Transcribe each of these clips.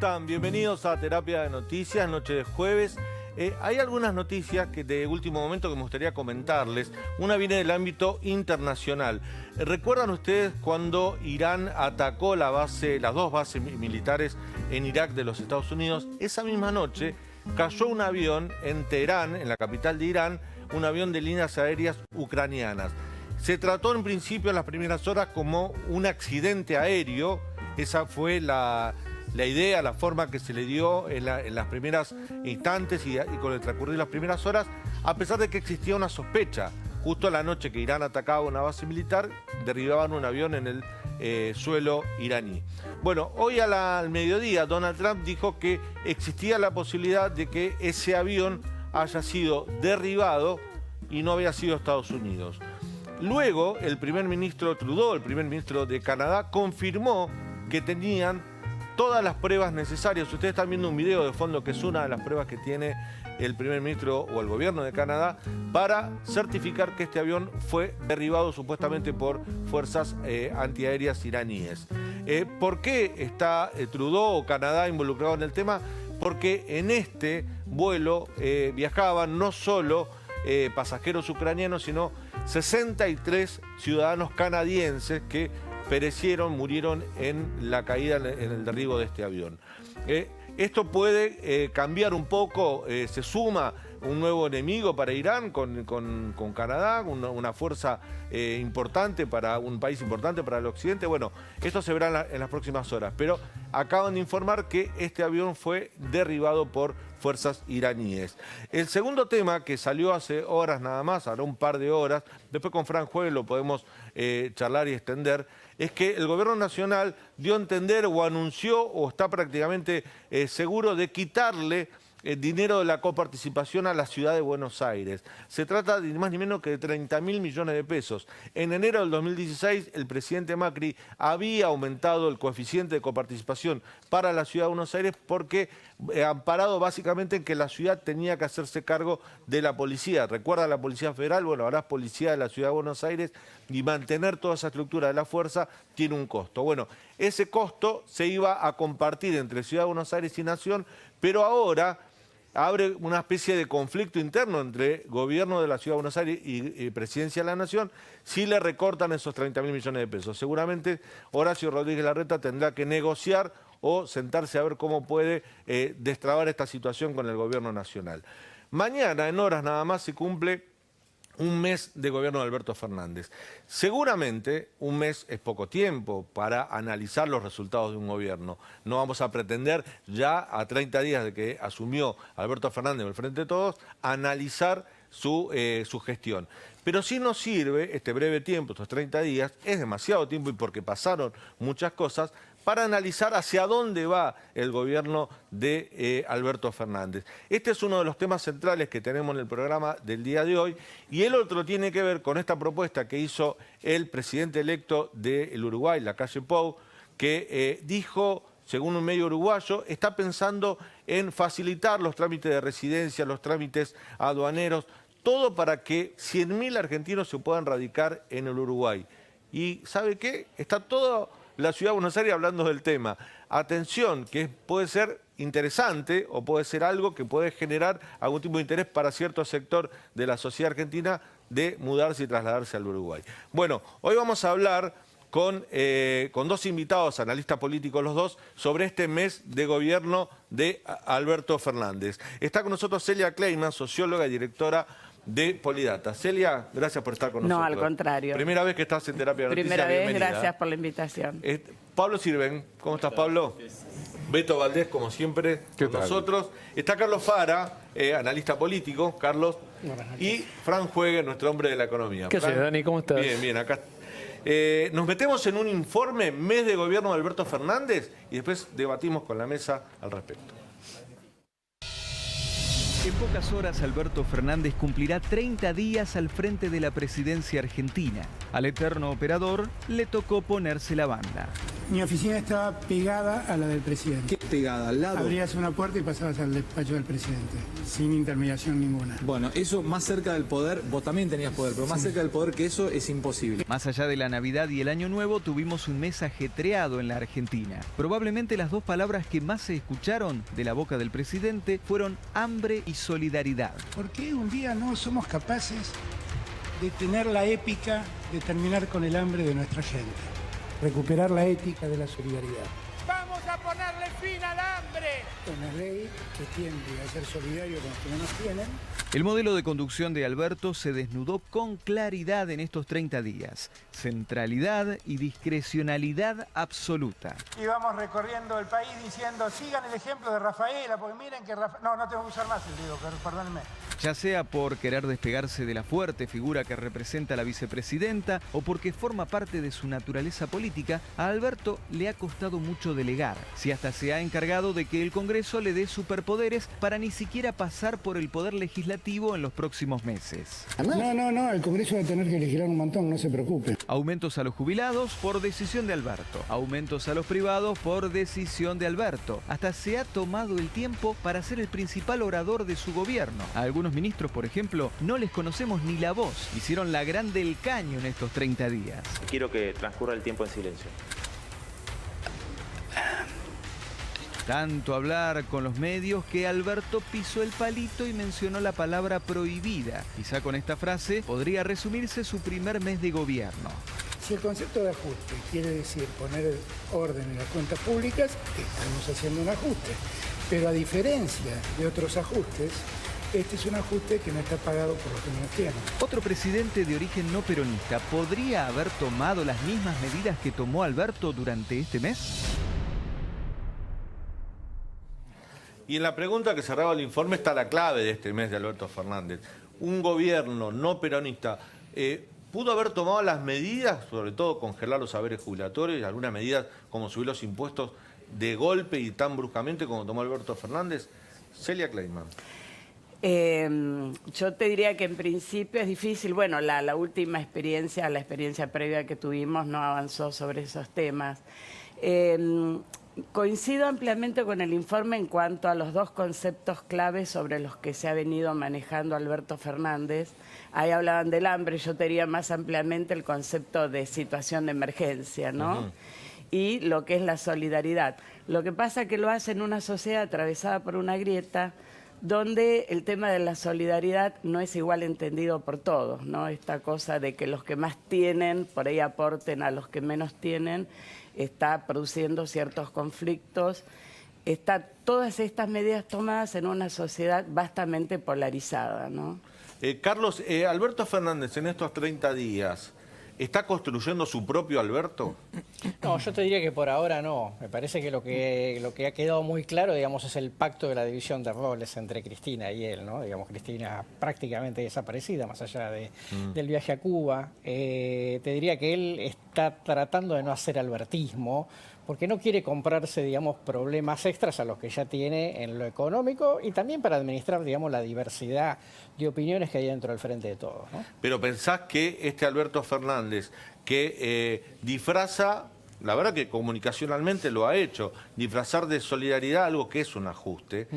están? Bienvenidos a Terapia de Noticias, noche de jueves. Hay algunas noticias que de último momento que me gustaría comentarles. Una viene del ámbito internacional. ¿Recuerdan ustedes cuando Irán atacó las dos bases militares en Irak de los Estados Unidos? Esa misma noche cayó un avión en Teherán, en la capital de Irán, un avión de líneas aéreas ucranianas. Se trató en principio en las primeras horas como un accidente aéreo. Esa fue la idea, la forma que se le dio en las primeras instantes y con el transcurrir de las primeras horas, a pesar de que existía una sospecha. Justo a la noche que Irán atacaba una base militar, derribaban un avión en el suelo iraní. Bueno, hoy al mediodía Donald Trump dijo que existía la posibilidad de que ese avión haya sido derribado y no había sido Estados Unidos. Luego, el primer ministro Trudeau, el primer ministro de Canadá, confirmó que tenían todas las pruebas necesarias. Ustedes están viendo un video de fondo que es una de las pruebas que tiene el primer ministro o el gobierno de Canadá para certificar que este avión fue derribado supuestamente por fuerzas antiaéreas iraníes. ¿Por qué está Trudeau o Canadá involucrado en el tema? Porque en este vuelo viajaban no solo pasajeros ucranianos, sino 63 ciudadanos canadienses que perecieron, murieron en la caída, en el derribo de este avión. Esto puede cambiar un poco, se suma un nuevo enemigo para Irán con Canadá, una fuerza importante para un país importante para el occidente. Bueno, esto se verá en las próximas horas, pero acaban de informar que este avión fue derribado por fuerzas iraníes. El segundo tema que salió hace horas nada más, ahora un par de horas, después con Fran Jueves lo podemos charlar y extender, es que el gobierno nacional dio a entender o anunció o está prácticamente seguro de quitarle el dinero de la coparticipación a la ciudad de Buenos Aires. Se trata ni más ni menos que de 30.000 millones de pesos. En enero del 2016, el presidente Macri había aumentado el coeficiente de coparticipación para la ciudad de Buenos Aires porque amparado básicamente en que la ciudad tenía que hacerse cargo de la policía. ¿Recuerda la Policía Federal? Bueno, ahora es policía de la ciudad de Buenos Aires y mantener toda esa estructura de la fuerza tiene un costo. Bueno, ese costo se iba a compartir entre Ciudad de Buenos Aires y Nación, pero ahora abre una especie de conflicto interno entre gobierno de la Ciudad de Buenos Aires y Presidencia de la Nación si le recortan esos 30.000 millones de pesos. Seguramente Horacio Rodríguez Larreta tendrá que negociar o sentarse a ver cómo puede destrabar esta situación con el gobierno nacional. Mañana, en horas nada más, se cumple un mes de gobierno de Alberto Fernández. Seguramente un mes es poco tiempo para analizar los resultados de un gobierno. No vamos a pretender ya a 30 días de que asumió Alberto Fernández en el Frente de Todos, analizar su gestión. Pero sí nos sirve este breve tiempo, estos 30 días, es demasiado tiempo y porque pasaron muchas cosas, para analizar hacia dónde va el gobierno de Alberto Fernández. Este es uno de los temas centrales que tenemos en el programa del día de hoy y el otro tiene que ver con esta propuesta que hizo el presidente electo del Uruguay, Lacalle Pou, que dijo, según un medio uruguayo, está pensando en facilitar los trámites de residencia, los trámites aduaneros, todo para que 100.000 argentinos se puedan radicar en el Uruguay. ¿Y sabe qué? Está todo la Ciudad de Buenos Aires hablando del tema. Atención, que puede ser interesante o puede ser algo que puede generar algún tipo de interés para cierto sector de la sociedad argentina de mudarse y trasladarse al Uruguay. Bueno, hoy vamos a hablar con dos invitados, analistas políticos los dos, sobre este mes de gobierno de Alberto Fernández. Está con nosotros Celia Kleiman, socióloga y directora de Polidata. Celia, gracias por estar con nosotros. No, al contrario. Primera vez que estás en Terapia de Noticias. Primera vez, bienvenida. gracias por la invitación. Pablo Sirven, ¿cómo estás, Pablo? Beto Valdés, como siempre, con nosotros. Está Carlos Fara, analista político, Carlos. Y Fran Juegue, nuestro hombre de la economía. ¿Qué haces, Dani? ¿Cómo estás? Bien, bien, acá. Nos metemos en un informe, mes de gobierno de Alberto Fernández, y después debatimos con la mesa al respecto. En pocas horas, Alberto Fernández cumplirá 30 días al frente de la presidencia argentina. Al eterno operador le tocó ponerse la banda. Mi oficina estaba pegada a la del presidente. ¿Qué pegada? ¿Al lado? Abrías una puerta y pasabas al despacho del presidente, sin intermediación ninguna. Bueno, eso más cerca del poder, vos también tenías poder, pero más cerca del poder que eso es imposible. Más allá de la Navidad y el Año Nuevo, tuvimos un mes ajetreado en la Argentina. Probablemente las dos palabras que más se escucharon de la boca del presidente fueron hambre y solidaridad. ¿Por qué un día no somos capaces de tener la épica de terminar con el hambre de nuestra gente? Recuperar la ética de la solidaridad. ¡Vamos a ponerle fin al hambre! Una ley que tiende a ser solidario con los que menos tienen. El modelo de conducción de Alberto se desnudó con claridad en estos 30 días. Centralidad y discrecionalidad absoluta. Íbamos recorriendo el país diciendo, sigan el ejemplo de Rafaela, porque miren que Rafaela... No tengo que usar más el dedo, perdónenme. Ya sea por querer despegarse de la fuerte figura que representa a la vicepresidenta o porque forma parte de su naturaleza política, a Alberto le ha costado mucho delegar. Si hasta se ha encargado de que el Congreso le dé superpoderes para ni siquiera pasar por el poder legislativo en los próximos meses. No, el Congreso va a tener que legislar un montón, no se preocupe. Aumentos a los jubilados por decisión de Alberto. Aumentos a los privados por decisión de Alberto. Hasta se ha tomado el tiempo para ser el principal orador de su gobierno. A algunos ministros, por ejemplo, no les conocemos ni la voz. Hicieron la gran del caño en estos 30 días. Quiero que transcurra el tiempo en silencio. Tanto hablar con los medios que Alberto pisó el palito y mencionó la palabra prohibida. Quizá con esta frase podría resumirse su primer mes de gobierno. Si el concepto de ajuste quiere decir poner orden en las cuentas públicas, estamos haciendo un ajuste. Pero a diferencia de otros ajustes, este es un ajuste que no está pagado por los que menos tienen. Otro presidente de origen no peronista podría haber tomado las mismas medidas que tomó Alberto durante este mes. Y en la pregunta que cerraba el informe está la clave de este mes de Alberto Fernández. Un gobierno no peronista pudo haber tomado las medidas, sobre todo congelar los saberes jubilatorios y algunas medidas como subir los impuestos de golpe y tan bruscamente como tomó Alberto Fernández. Celia Kleiman. Yo te diría que en principio es difícil. Bueno, la última experiencia, la experiencia previa que tuvimos no avanzó sobre esos temas. Coincido ampliamente con el informe en cuanto a los dos conceptos claves sobre los que se ha venido manejando Alberto Fernández. Ahí hablaban del hambre, yo te diría más ampliamente el concepto de situación de emergencia, ¿no? Y lo que es la solidaridad. Lo que pasa es que lo hace en una sociedad atravesada por una grieta donde el tema de la solidaridad no es igual entendido por todos, ¿no? Esta cosa de que los que más tienen por ahí aporten a los que menos tienen está produciendo ciertos conflictos. Está todas estas medidas tomadas en una sociedad bastante polarizada, ¿no? Carlos, Alberto Fernández en estos 30 días, ¿está construyendo su propio Alberto? No, yo te diría que por ahora no. Me parece que lo que ha quedado muy claro, digamos, es el pacto de la división de roles entre Cristina y él, ¿no? Digamos, Cristina prácticamente desaparecida, más allá del viaje a Cuba. Te diría que él está tratando de no hacer albertismo, porque no quiere comprarse, digamos, problemas extras a los que ya tiene en lo económico y también para administrar, digamos, la diversidad de opiniones que hay dentro del Frente de Todos, ¿no? Pero pensás que este Alberto Fernández, que disfraza, la verdad que comunicacionalmente lo ha hecho, disfrazar de solidaridad algo que es un ajuste,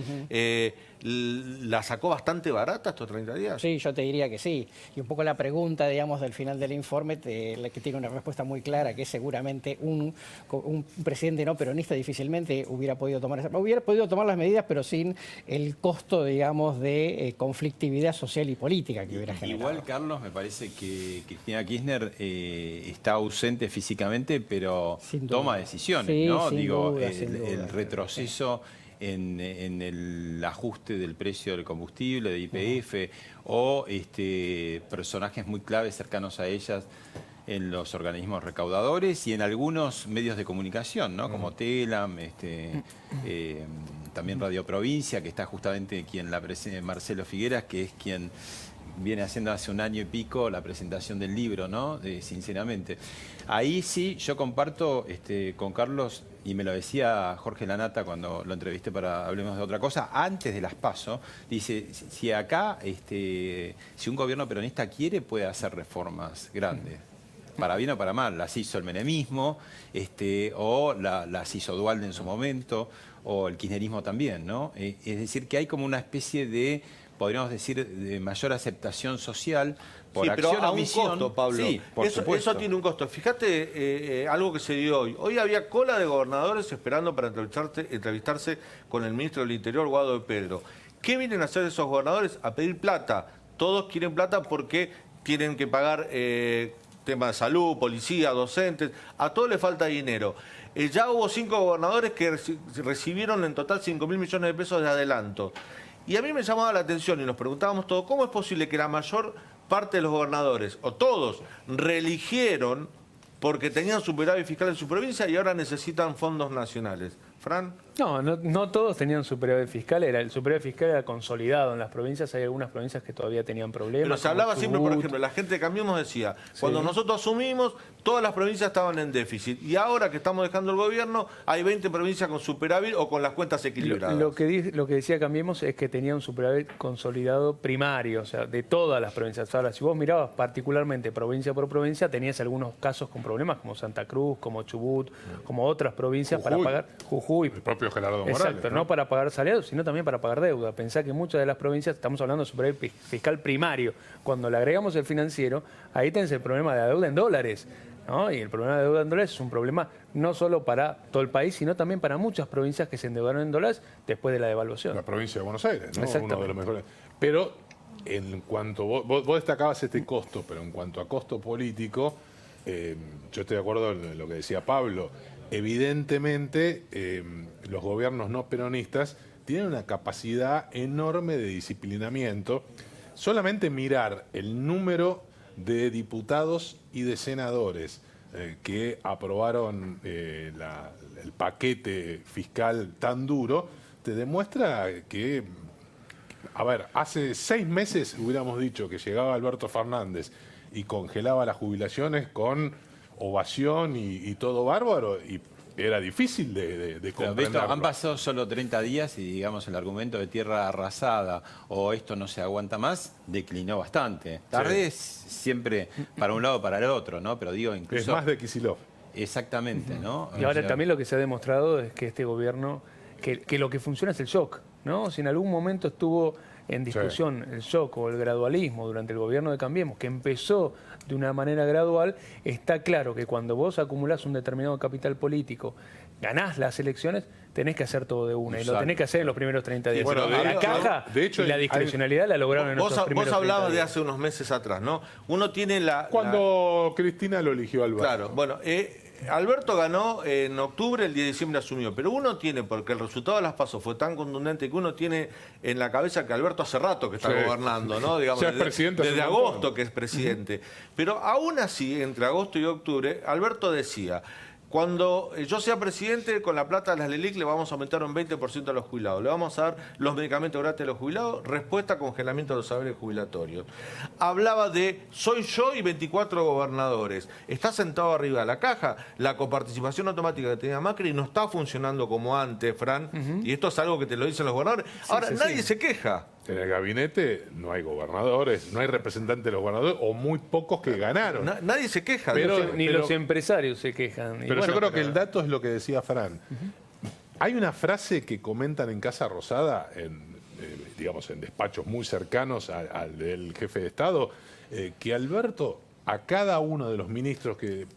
¿la sacó bastante barata estos 30 días? Sí, yo te diría que sí. Y un poco la pregunta, digamos, del final del informe, que tiene una respuesta muy clara, que es seguramente un presidente no peronista difícilmente hubiera podido tomar las medidas, pero sin el costo, digamos, de conflictividad social y política que hubiera generado. Igual, Carlos, me parece que Cristina Kirchner está ausente físicamente, pero toma decisiones, sí, ¿no? Sin Digo, duda, el retroceso en el ajuste del precio del combustible, de YPF, o personajes muy claves cercanos a ellas en los organismos recaudadores y en algunos medios de comunicación, ¿no? Como Telam, también Radio Provincia, que está justamente quien la presenta, Marcelo Figueras, que es quien viene haciendo hace un año y pico la presentación del libro, ¿no? Sinceramente. Ahí sí, yo comparto con Carlos, y me lo decía Jorge Lanata cuando lo entrevisté para Hablemos de Otra Cosa, antes de las PASO, dice, si acá, si un gobierno peronista quiere, puede hacer reformas grandes. para bien o para mal. Las hizo el menemismo, o las hizo Duhalde en su momento, o el kirchnerismo también, ¿no? Es decir, que hay como una especie de, podríamos decir, de mayor aceptación social por sí, pero acción a o un omisión. costo, Pablo. Sí, por supuesto. Eso tiene un costo. Fíjate algo que se dio hoy. Hoy había cola de gobernadores esperando para entrevistarse con el ministro del Interior, Guado de Pedro. ¿Qué vienen a hacer esos gobernadores? A pedir plata. Todos quieren plata porque tienen que pagar temas de salud, policía, docentes. A todos les falta dinero. Ya hubo 5 gobernadores que recibieron en total 5.000 millones de pesos de adelanto. Y a mí me llamaba la atención y nos preguntábamos todos, ¿cómo es posible que la mayor parte de los gobernadores, o todos, reeligieron porque tenían superávit fiscal en su provincia y ahora necesitan fondos nacionales? Fran. No todos tenían superávit fiscal, el superávit fiscal era consolidado en las provincias, hay algunas provincias que todavía tenían problemas. Pero se hablaba siempre, por ejemplo, la gente de Cambiemos decía, cuando nosotros asumimos, todas las provincias estaban en déficit, y ahora que estamos dejando el gobierno, hay 20 provincias con superávit o con las cuentas equilibradas. Lo que decía Cambiemos es que tenía un superávit consolidado primario, o sea, de todas las provincias. Ahora, si vos mirabas particularmente provincia por provincia, tenías algunos casos con problemas, como Santa Cruz, como Chubut, como otras provincias para pagar, Jujuy. El propio Gerardo Morales. Exacto, no para pagar salarios, sino también para pagar deuda. Pensá que muchas de las provincias, estamos hablando de superávit fiscal primario, cuando le agregamos el financiero, ahí tenés el problema de la deuda en dólares, ¿no? Y el problema de deuda en dólares es un problema no solo para todo el país, sino también para muchas provincias que se endeudaron en dólares después de la devaluación. La provincia de Buenos Aires, ¿no? Exactamente. Uno de los mejores. Pero en cuanto vos destacabas este costo, pero en cuanto a costo político, yo estoy de acuerdo en lo que decía Pablo. Evidentemente, los gobiernos no peronistas tienen una capacidad enorme de disciplinamiento. Solamente mirar el número de diputados y de senadores que aprobaron el paquete fiscal tan duro, te demuestra que, a ver, hace 6 meses hubiéramos dicho que llegaba Alberto Fernández y congelaba las jubilaciones con ovación y todo bárbaro, y era difícil de comprenderlo. Han pasado solo 30 días y, digamos, el argumento de tierra arrasada o esto no se aguanta más declinó bastante. Tarde es siempre para un lado o para el otro, ¿no? Pero digo, incluso... Es más de Kicillof. Exactamente, ¿no? Y ahora también lo que se ha demostrado es que este gobierno, que lo que funciona es el shock, ¿no? Si en algún momento estuvo en discusión el shock o el gradualismo durante el gobierno de Cambiemos, que empezó de una manera gradual, está claro que cuando vos acumulás un determinado capital político, ganás las elecciones, tenés que hacer todo de una. Exacto. Y lo tenés que hacer en los primeros 30 días. Bueno, la caja de hecho, y la discrecionalidad la lograron en estos primeros 30 días. Vos hablabas de hace unos meses atrás, ¿no? Uno tiene Cuando Cristina lo eligió Alberto. Claro, bueno, Alberto ganó en octubre, el 10 de diciembre asumió, pero uno tiene, porque el resultado de las PASO fue tan contundente que uno tiene en la cabeza que Alberto hace rato que está gobernando, ¿no? Digamos, ya es presidente desde agosto que es presidente. Pero aún así, entre agosto y octubre, Alberto decía, cuando yo sea presidente, con la plata de las LELIC le vamos a aumentar un 20% a los jubilados. Le vamos a dar los medicamentos gratis a los jubilados, respuesta a congelamiento de los saberes jubilatorios. Hablaba de, soy yo y 24 gobernadores. Está sentado arriba de la caja. La coparticipación automática que tenía Macri no está funcionando como antes, Fran. Y esto es algo que te lo dicen los gobernadores. Ahora, nadie se queja. En el gabinete no hay gobernadores, no hay representantes de los gobernadores, o muy pocos que ganaron. Nadie se queja. Ni los empresarios se quejan. Pero yo creo que el dato es lo que decía Fran. Hay una frase que comentan en Casa Rosada, digamos, en despachos muy cercanos al del jefe de Estado, que Alberto a cada uno de los ministros que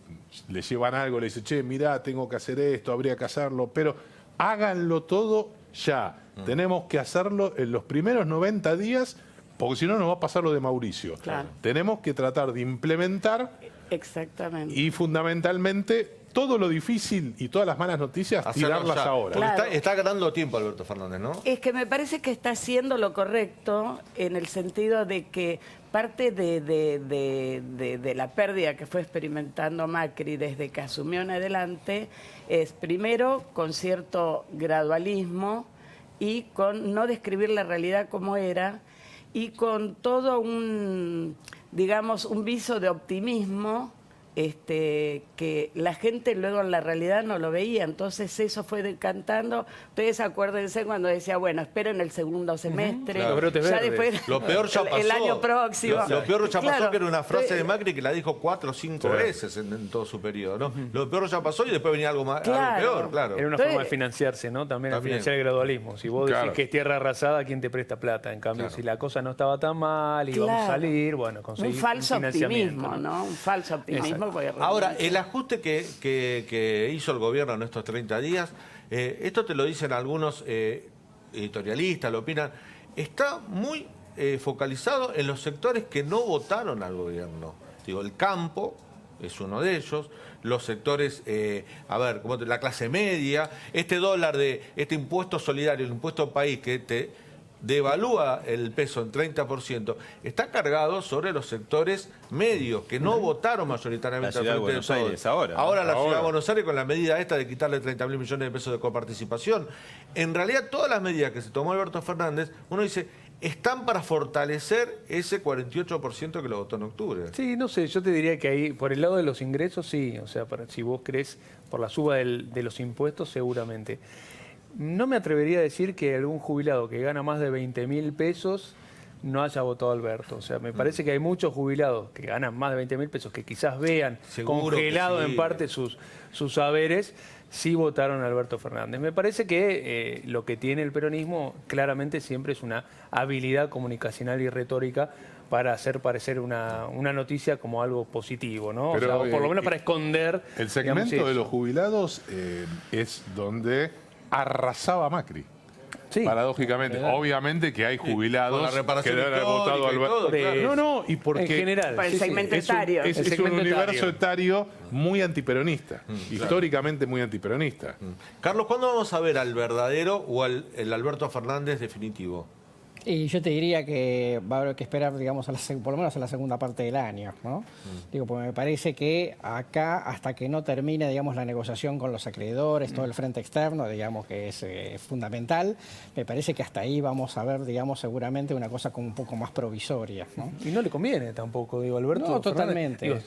le llevan algo le dice, che, mirá, tengo que hacer esto, habría que hacerlo, pero háganlo todo ya. Tenemos que hacerlo en los primeros 90 días, porque si no nos va a pasar lo de Mauricio. Claro. Tenemos que tratar de implementar. Exactamente. Y fundamentalmente todo lo difícil y todas las malas noticias, tirarlas ahora. Claro. Está ganando tiempo Alberto Fernández, ¿no? Es que me parece que está haciendo lo correcto en el sentido de que parte de la pérdida que fue experimentando Macri desde que asumió en adelante es, primero, con cierto gradualismo y con no describir la realidad como era y con todo un, digamos, un viso de optimismo que la gente luego en la realidad no lo veía, entonces eso fue decantando. Ustedes acuérdense cuando decía, bueno, esperen el segundo semestre, ya después lo peor ya pasó, el año próximo. Lo peor ya pasó, Claro, que era una frase de Macri que la dijo 4 o 5 veces en todo su periodo, ¿no? Lo peor ya pasó y después venía algo más, algo peor, claro. Era una forma de financiarse, ¿no? También de financiar el gradualismo. Si vos decís que es tierra arrasada, ¿quién te presta plata? En cambio, si la cosa no estaba tan mal y vamos a salir, bueno, conseguir un falso financiamiento, optimismo, ¿no? Un falso optimismo. Ahora, el ajuste que hizo el gobierno en estos 30 días, esto te lo dicen algunos editorialistas, lo opinan, está muy focalizado en los sectores que no votaron al gobierno. Digo, el campo es uno de ellos, los sectores, como la clase media, este dólar de este impuesto solidario, el impuesto país que te devalúa el peso en 30%, está cargado sobre los sectores medios que no votaron mayoritariamente la ciudad de Buenos Aires ahora. Ahora la ciudad de Buenos Aires con la medida esta de quitarle 30.000 millones de pesos de coparticipación. En realidad todas las medidas que se tomó Alberto Fernández, uno dice, están para fortalecer ese 48% que lo votó en octubre. Sí, no sé, yo te diría que ahí, por el lado de los ingresos, sí. O sea, si vos crees por la suba de los impuestos, seguramente. No me atrevería a decir que algún jubilado que gana más de 20.000 pesos no haya votado a Alberto. O sea, me parece que hay muchos jubilados que ganan más de 20.000 pesos que quizás vean congelado en parte sus saberes, sí votaron a Alberto Fernández. Me parece que lo que tiene el peronismo claramente siempre es una habilidad comunicacional y retórica para hacer parecer una noticia como algo positivo, ¿no? Pero, o sea, por lo menos para esconder. El segmento de los jubilados es donde arrasaba Macri. Sí. Paradójicamente, obviamente que hay jubilados que deben haber votado a Alberto. Claro. No, y porque en general, por el segmento etario. Es un universo etario muy antiperonista, históricamente muy antiperonista. Carlos, ¿cuándo vamos a ver al verdadero o el Alberto Fernández definitivo? Y yo te diría que va a haber que esperar, digamos, por lo menos a la segunda parte del año, ¿no? Digo, porque me parece que acá, hasta que no termine, digamos, la negociación con los acreedores, todo el frente externo, digamos, que es fundamental, me parece que hasta ahí vamos a ver, digamos, seguramente una cosa como un poco más provisoria, ¿no? Y no le conviene tampoco, digo, Alberto. No, totalmente. Digo,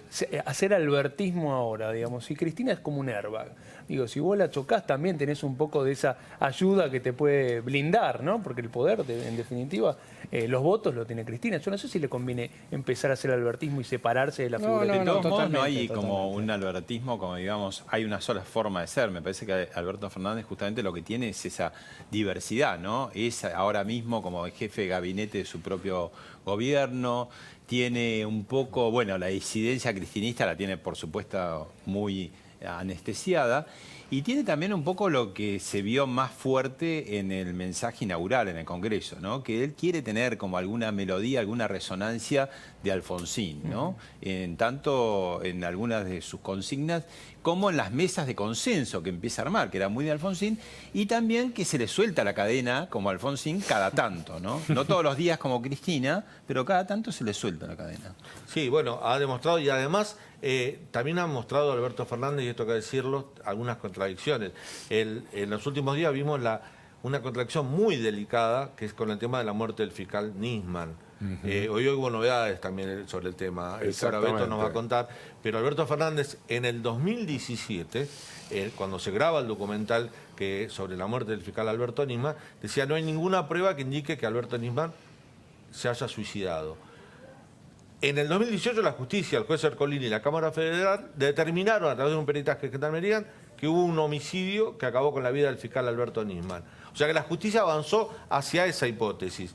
hacer albertismo ahora, digamos, si Cristina es como un airbag. Digo, si vos la chocás también tenés un poco de esa ayuda que te puede blindar, ¿no? Porque el poder, en definitiva, los votos lo tiene Cristina. Yo no sé si le conviene empezar a hacer albertismo y separarse de la figura. De todos modos, no hay como un albertismo, como digamos, hay una sola forma de ser. Me parece que Alberto Fernández justamente lo que tiene es esa diversidad, ¿no? Es ahora mismo como el jefe de gabinete de su propio gobierno, tiene un poco, bueno, la disidencia cristinista la tiene, por supuesto, muy anestesiada, y tiene también un poco lo que se vio más fuerte en el mensaje inaugural en el Congreso, ¿no? Que él quiere tener como alguna melodía, alguna resonancia de Alfonsín, ¿no? Tanto en algunas de sus consignas como en las mesas de consenso que empieza a armar, que era muy de Alfonsín, y también que se le suelta la cadena como Alfonsín cada tanto, ¿no? No todos los días como Cristina, pero cada tanto se le suelta la cadena. Sí, bueno, ha demostrado, y además también ha mostrado Alberto Fernández, y esto hay que decirlo, algunas contradicciones. En los últimos días vimos una contradicción muy delicada, que es con el tema de la muerte del fiscal Nisman. Hoy hubo novedades también sobre el tema, ahora Beto nos va a contar, pero Alberto Fernández en el 2017, cuando se graba el documental sobre la muerte del fiscal Alberto Nisman, decía no hay ninguna prueba que indique que Alberto Nisman se haya suicidado. En el 2018 la justicia, el juez Ercolini y la Cámara Federal determinaron a través de un peritaje gendarmería que hubo un homicidio que acabó con la vida del fiscal Alberto Nisman. O sea que la justicia avanzó hacia esa hipótesis.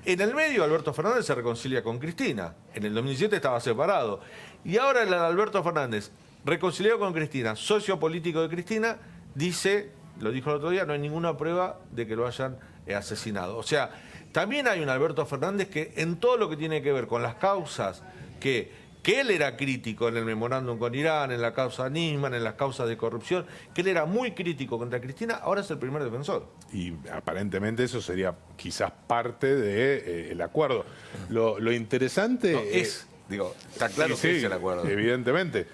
En el medio, Alberto Fernández se reconcilia con Cristina. En el 2017 estaba separado. Y ahora el Alberto Fernández, reconciliado con Cristina, socio político de Cristina, dice, lo dijo el otro día, no hay ninguna prueba de que lo hayan asesinado. O sea, también hay un Alberto Fernández que en todo lo que tiene que ver con las causas que él era crítico en el memorándum con Irán, en la causa Nisman, en las causas de corrupción, que él era muy crítico contra Cristina, ahora es el primer defensor. Y aparentemente eso sería quizás parte del acuerdo. Lo interesante está claro que es el acuerdo. Evidentemente,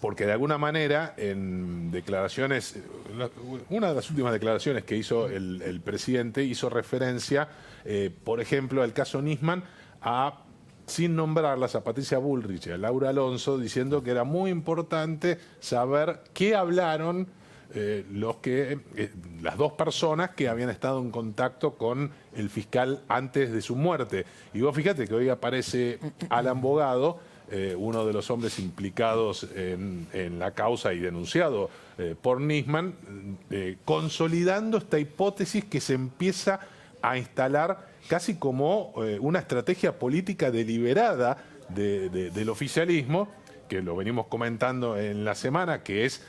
porque de alguna manera en declaraciones, una de las últimas declaraciones que hizo el presidente hizo referencia, por ejemplo, al caso Nisman, a sin nombrarlas, a Patricia Bullrich y a Laura Alonso, diciendo que era muy importante saber qué hablaron las dos personas que habían estado en contacto con el fiscal antes de su muerte. Y vos fíjate que hoy aparece Alan Bogado, uno de los hombres implicados en la causa y denunciado por Nisman, consolidando esta hipótesis que se empieza a instalar casi como una estrategia política deliberada del oficialismo, que lo venimos comentando en la semana, que es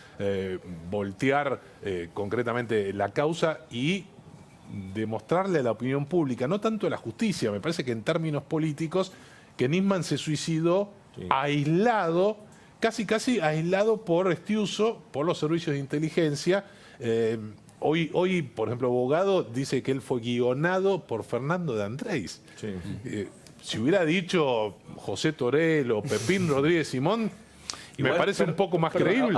voltear concretamente la causa y demostrarle a la opinión pública, no tanto a la justicia, me parece que en términos políticos, que Nisman se suicidó aislado, casi aislado por Estiuso, por los servicios de inteligencia. Hoy, por ejemplo, Bogado dice que él fue guionado por Fernando de Andrés. Si hubiera dicho José Torel o Pepín Rodríguez Simón, me parece un poco más creíble.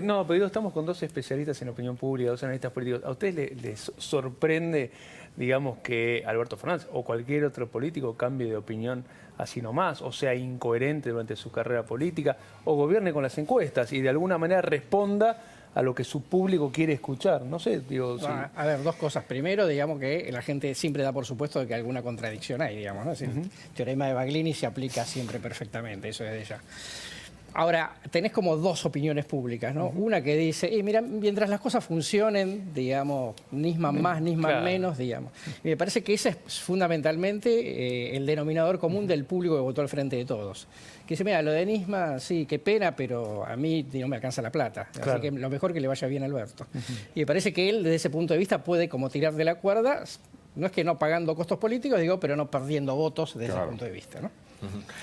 No, pero estamos con dos especialistas en opinión pública, dos analistas políticos. ¿A ustedes les sorprende, digamos, que Alberto Fernández o cualquier otro político cambie de opinión así nomás, o sea incoherente durante su carrera política, o gobierne con las encuestas y de alguna manera responda a lo que su público quiere escuchar? No sé, digo... No, a ver, dos cosas. Primero, digamos que la gente siempre da por supuesto de que alguna contradicción hay, digamos, ¿no? El teorema de Baglini se aplica siempre perfectamente, eso es de ella. Ahora, tenés como dos opiniones públicas, ¿no? Una que dice, mira, mientras las cosas funcionen, digamos, Nisman más, Nisman menos, digamos. Y me parece que ese es fundamentalmente el denominador común del público que votó al Frente de Todos. Que dice, mira, lo de Nisman, sí, qué pena, pero a mí no me alcanza la plata. Claro. Así que lo mejor que le vaya bien a Alberto. Y me parece que él, desde ese punto de vista, puede como tirar de la cuerda, no es que no pagando costos políticos, digo, pero no perdiendo votos desde ese punto de vista, ¿no?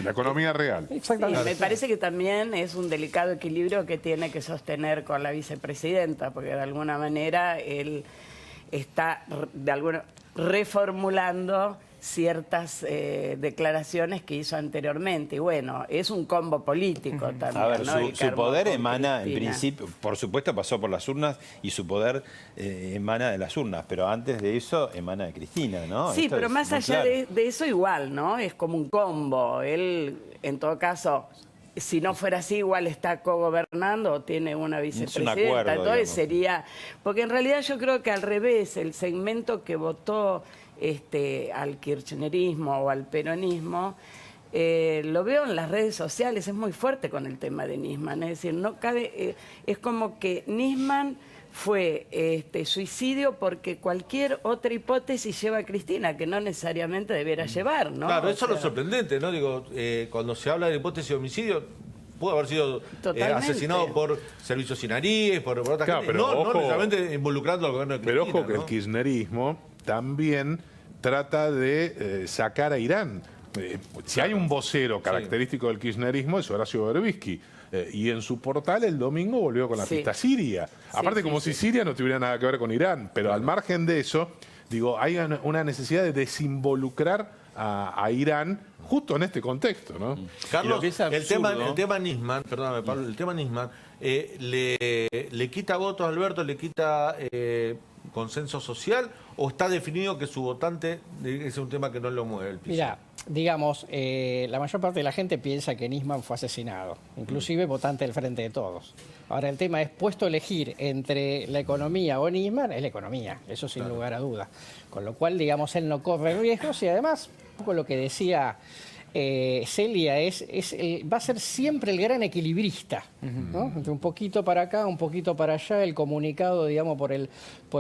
La economía real. Exactamente. Sí, me parece que también es un delicado equilibrio que tiene que sostener con la vicepresidenta, porque de alguna manera él está reformulando ciertas declaraciones que hizo anteriormente. Y bueno, es un combo político también. A ver, ¿no? su poder emana, en principio, por supuesto pasó por las urnas y su poder emana de las urnas, pero antes de eso emana de Cristina, ¿no? Sí, Esto pero más allá claro. de eso igual, ¿no? Es como un combo. Él, en todo caso... Si no fuera así, igual está cogobernando o tiene una vicepresidenta. Es un acuerdo, entonces sería... Porque en realidad yo creo que al revés, el segmento que votó al kirchnerismo o al peronismo, lo veo en las redes sociales, es muy fuerte con el tema de Nisman. Es decir, no cabe, es como que Nisman fue suicidio porque cualquier otra hipótesis lleva a Cristina, que no necesariamente debiera llevar, ¿no? Claro, eso es lo sorprendente, ¿no? Digo, cuando se habla de hipótesis de homicidio, pudo haber sido asesinado por servicios sinaríes, por otras gente, pero no ojo, necesariamente involucrando al gobierno de Cristina. Pero ojo que ¿no? el kirchnerismo también trata de sacar a Irán. Si hay un vocero característico del kirchnerismo es Horacio Berbisky. Y en su portal el domingo volvió con la pista siria. Aparte, como si Siria no tuviera nada que ver con Irán. Pero al margen de eso, digo, hay una necesidad de desinvolucrar a Irán justo en este contexto, ¿no? Carlos, el tema Nisman, perdóname Pablo, el tema Nisman le quita votos a Alberto, le quita consenso social, o está definido que su votante es un tema que no lo mueve el piso. Mira, digamos, la mayor parte de la gente piensa que Nisman fue asesinado, inclusive votante del Frente de Todos. Ahora, el tema es, puesto a elegir entre la economía o Nisman, es la economía, eso sin lugar a duda. Con lo cual, digamos, él no corre riesgos y además, un poco lo que decía Celia, va a ser siempre el gran equilibrista, ¿no? Entre un poquito para acá, un poquito para allá, el comunicado, digamos, por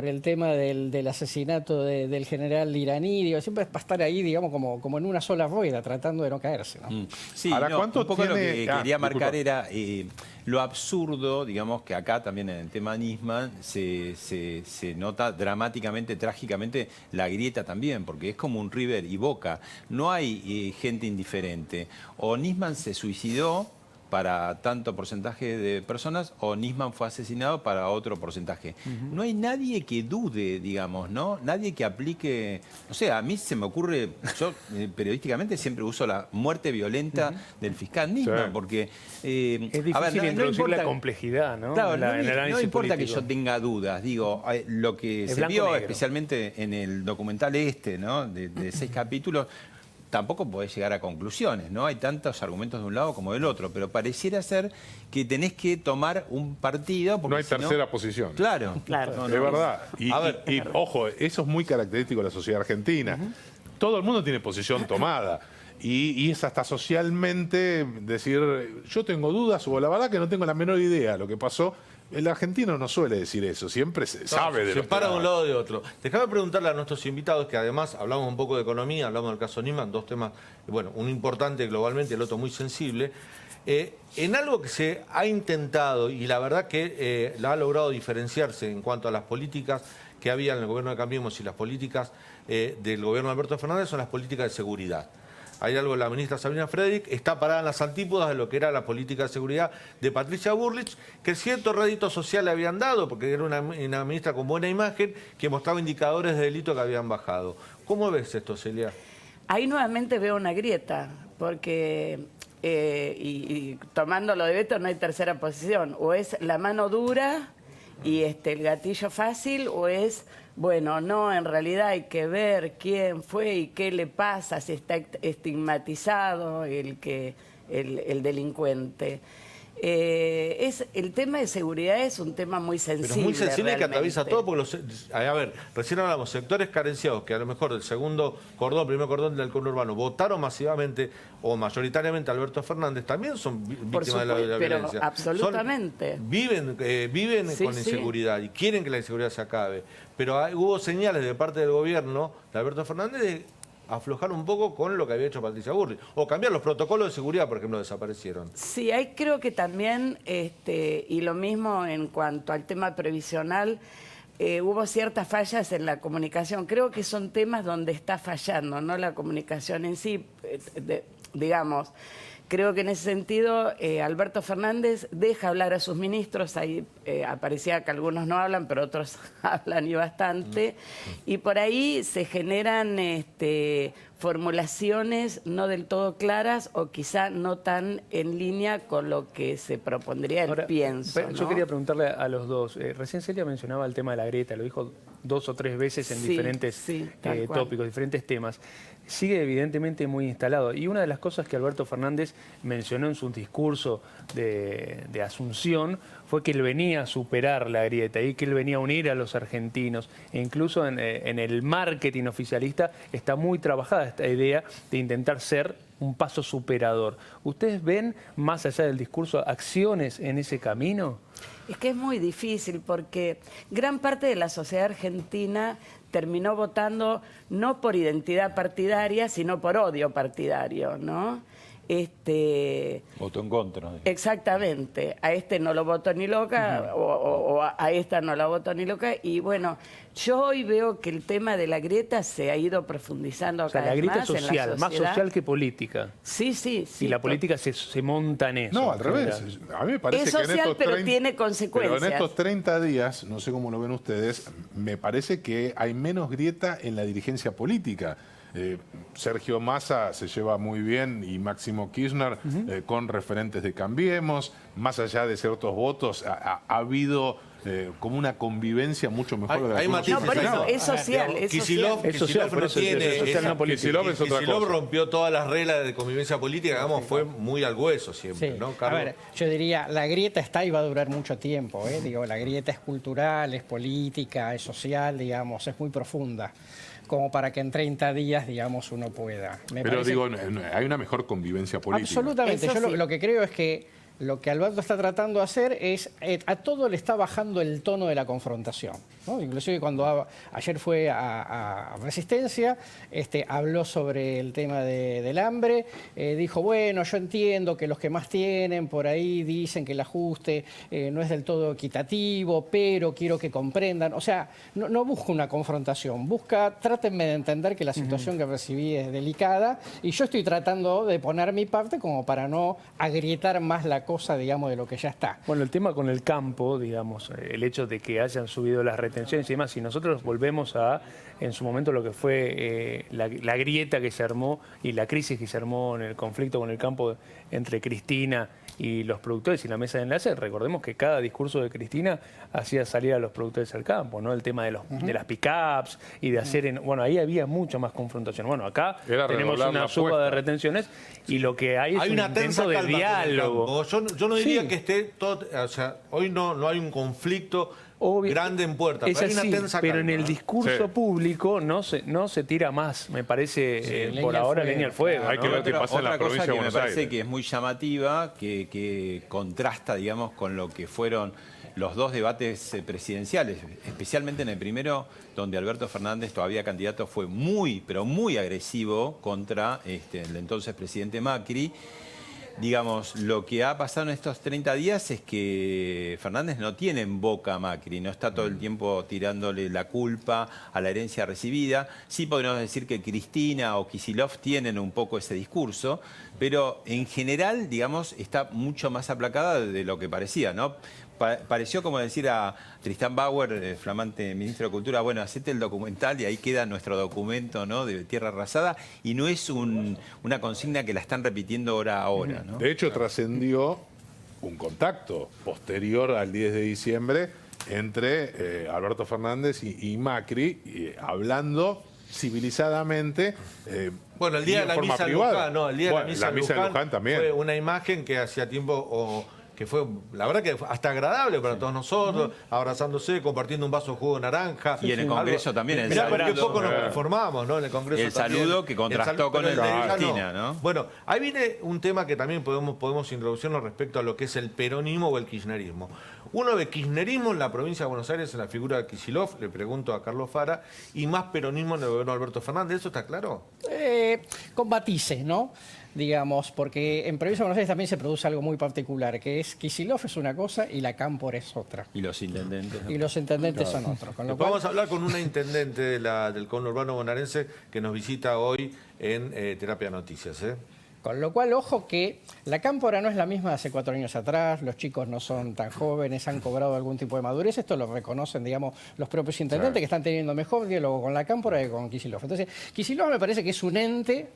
el tema del asesinato del general iraní, digo, siempre es para estar ahí, digamos, como en una sola rueda, tratando de no caerse, ¿no? Sí, un poco lo que quería marcar era lo absurdo, digamos, que acá también en el tema Nisman se nota dramáticamente, trágicamente, la grieta también, porque es como un River y Boca. No hay gente indiferente. O Nisman se suicidó para tanto porcentaje de personas, o Nisman fue asesinado para otro porcentaje. No hay nadie que dude, digamos, ¿no? Nadie que aplique... O sea, a mí se me ocurre... Yo periodísticamente siempre uso la muerte violenta del fiscal Nisman, porque... es difícil introducir la complejidad, ¿no? Claro, no importa político. que yo tenga dudas. Digo, lo que se vio, especialmente en el documental ¿no? de 6 capítulos, tampoco podés llegar a conclusiones, ¿no? Hay tantos argumentos de un lado como del otro, pero pareciera ser que tenés que tomar un partido... No hay tercera posición. Claro. Es verdad. Y ojo, eso es muy característico de la sociedad argentina. Todo el mundo tiene posición tomada. Y es hasta socialmente decir, yo tengo dudas o la verdad que no tengo la menor idea de lo que pasó. El argentino no suele decir eso, siempre sabe de lo que se para de un lado o de otro. Déjame preguntarle a nuestros invitados, que además hablamos un poco de economía, hablamos del caso Nisman, dos temas, bueno, uno importante globalmente y el otro muy sensible. En algo que se ha intentado, y la verdad que la ha logrado diferenciarse en cuanto a las políticas que había en el gobierno de Cambiemos y las políticas del gobierno de Alberto Fernández, son las políticas de seguridad. Hay algo, la ministra Sabrina Frederick está parada en las antípodas de lo que era la política de seguridad de Patricia Bullrich, que cierto rédito social le habían dado, porque era una ministra con buena imagen, que mostraba indicadores de delito que habían bajado. ¿Cómo ves esto, Celia? Ahí nuevamente veo una grieta, porque y tomándolo de Beto no hay tercera posición. O es la mano dura y el gatillo fácil, o es... Bueno, no, en realidad hay que ver quién fue y qué le pasa, si está estigmatizado el delincuente. El tema de seguridad es un tema muy sensible. Pero es muy sensible realmente. que atraviesa todo, porque a ver, recién hablamos, sectores carenciados que a lo mejor del segundo cordón, primer cordón del conurbano, votaron masivamente o mayoritariamente a Alberto Fernández, también son víctimas de la violencia. Absolutamente. Viven Sí, con sí. inseguridad y quieren que la inseguridad se acabe. Pero hubo señales de parte del gobierno de Alberto Fernández de aflojar un poco con lo que había hecho Patricia Bullrich. O cambiar los protocolos de seguridad, por ejemplo, desaparecieron. Sí, hay creo que también, y lo mismo en cuanto al tema previsional, hubo ciertas fallas en la comunicación. Creo que son temas donde está fallando, no la comunicación en sí, digamos. Creo que en ese sentido Alberto Fernández deja hablar a sus ministros, ahí aparecía que algunos no hablan, pero otros hablan y bastante, y por ahí se generan formulaciones no del todo claras o quizá no tan en línea con lo que se propondría el pienso. Yo ¿no? quería preguntarle a los dos, recién Celia mencionaba el tema de la grieta, lo dijo 2 o 3 veces en diferentes tópicos, diferentes temas. Sigue evidentemente muy instalado. Y una de las cosas que Alberto Fernández mencionó en su discurso de Asunción fue que él venía a superar la grieta y que él venía a unir a los argentinos. E incluso en el marketing oficialista está muy trabajada esta idea de intentar ser un paso superador. ¿Ustedes ven, más allá del discurso, acciones en ese camino? Es que es muy difícil porque gran parte de la sociedad argentina terminó votando no por identidad partidaria, sino por odio partidario, ¿no? Votó en contra. Exactamente. A este no lo voto ni loca, o a esta no la voto ni loca. Y bueno, yo hoy veo que el tema de la grieta se ha ido profundizando cada vez más. O sea, la grieta social, en la más social que política. Sí. Y la política se monta en eso. No, al revés. A mí me parece es que social, en estos pero tiene consecuencias. Pero en estos 30 días, no sé cómo lo ven ustedes, me parece que hay menos grieta en la dirigencia política. Sergio Massa se lleva muy bien y Máximo Kirchner con referentes de Cambiemos. Más allá de ciertos votos, ha habido como una convivencia mucho mejor de la hay matices. No, por eso es social. Kicillof no tiene. Kicillof rompió todas las reglas de convivencia política, digamos, fue muy al hueso siempre, Sí. ¿no, A Carlos? ver, yo diría, la grieta está y va a durar mucho tiempo. Digo, la grieta es cultural, es política, es social, digamos, es muy profunda, como para que en 30 días, digamos, uno pueda. Pero digo, hay una mejor convivencia política. Absolutamente. Yo lo que creo es que lo que Alberto está tratando de hacer es, a todo le está bajando el tono de la confrontación, ¿no? Inclusive cuando ayer fue a Resistencia, habló sobre el tema del hambre, dijo, bueno, yo entiendo que los que más tienen por ahí dicen que el ajuste no es del todo equitativo, pero quiero que comprendan. O sea, no busca una confrontación, trátenme de entender que la situación que recibí es delicada y yo estoy tratando de poner mi parte como para no agrietar más la cosa, digamos, de lo que ya está. Bueno, el tema con el campo, digamos, el hecho de que hayan subido las retenciones y demás, si nosotros volvemos a, en su momento, lo que fue la grieta que se armó y la crisis que se armó en el conflicto con el campo entre Cristina y los productores y la mesa de enlace, recordemos que cada discurso de Cristina hacía salir a los productores al campo, ¿no? El tema de las pick-ups y de hacer... Bueno, ahí había mucha más confrontación. Bueno, acá tenemos una suba de retenciones y lo que hay es un intento de diálogo. Yo no diría que esté todo... O sea, hoy no hay un conflicto grande en puerta, pero hay una tensa pero calma, en el discurso público no se tira más, me parece, por ahora leña al fuego. Hay que ver qué pasa en la provincia de Buenos Aires. Me parece que es muy llamativa, que contrasta, digamos, con lo que fueron los dos debates presidenciales, especialmente en el primero, donde Alberto Fernández, todavía candidato, fue muy, pero muy agresivo contra el entonces presidente Macri. Digamos, lo que ha pasado en estos 30 días es que Fernández no tiene en boca a Macri, no está todo el tiempo tirándole la culpa a la herencia recibida. Sí podríamos decir que Cristina o Kicillof tienen un poco ese discurso, pero en general, digamos, está mucho más aplacada de lo que parecía, ¿no? Pareció como decir a Tristán Bauer, flamante ministro de Cultura, bueno, hacete el documental y ahí queda nuestro documento, ¿no?, de Tierra Arrasada, y no es una consigna que la están repitiendo hora a hora, ¿no? De hecho, trascendió un contacto posterior al 10 de diciembre entre Alberto Fernández y Macri, hablando civilizadamente. Bueno, el día de la misa en Luján, no, el día de la misa en Luján también. Fue una imagen que hacía tiempo... que fue, la verdad, que hasta agradable para todos nosotros, abrazándose, compartiendo un vaso de jugo de naranja. Y en el Congreso también. Mirá, porque poco nos conformamos, ¿no? En el Congreso el saludo que contrastó con el de Cristina, ¿no? Bueno, ahí viene un tema que también podemos introducirnos respecto a lo que es el peronismo o el kirchnerismo. Uno ve kirchnerismo en la provincia de Buenos Aires en la figura de Kicillof, le pregunto a Carlos Fara, y más peronismo en el gobierno de Alberto Fernández. ¿Eso está claro? Con matices, ¿no? Digamos, porque en provincia de Buenos Aires también se produce algo muy particular, que es Kicillof es una cosa y la Cámpora es otra. Y los intendentes. Y los intendentes son otros. Con lo cual... Vamos a hablar con una intendente del conurbano bonaerense que nos visita hoy en Terapia Noticias, ¿eh? Con lo cual, ojo que la Cámpora no es la misma de hace 4 años atrás, los chicos no son tan jóvenes, han cobrado algún tipo de madurez, esto lo reconocen, digamos, los propios intendentes que están teniendo mejor diálogo con la Cámpora que con Kicillof. Entonces, Kicillof me parece que es un ente,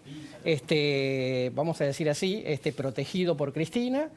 vamos a decir así, protegido por Cristina,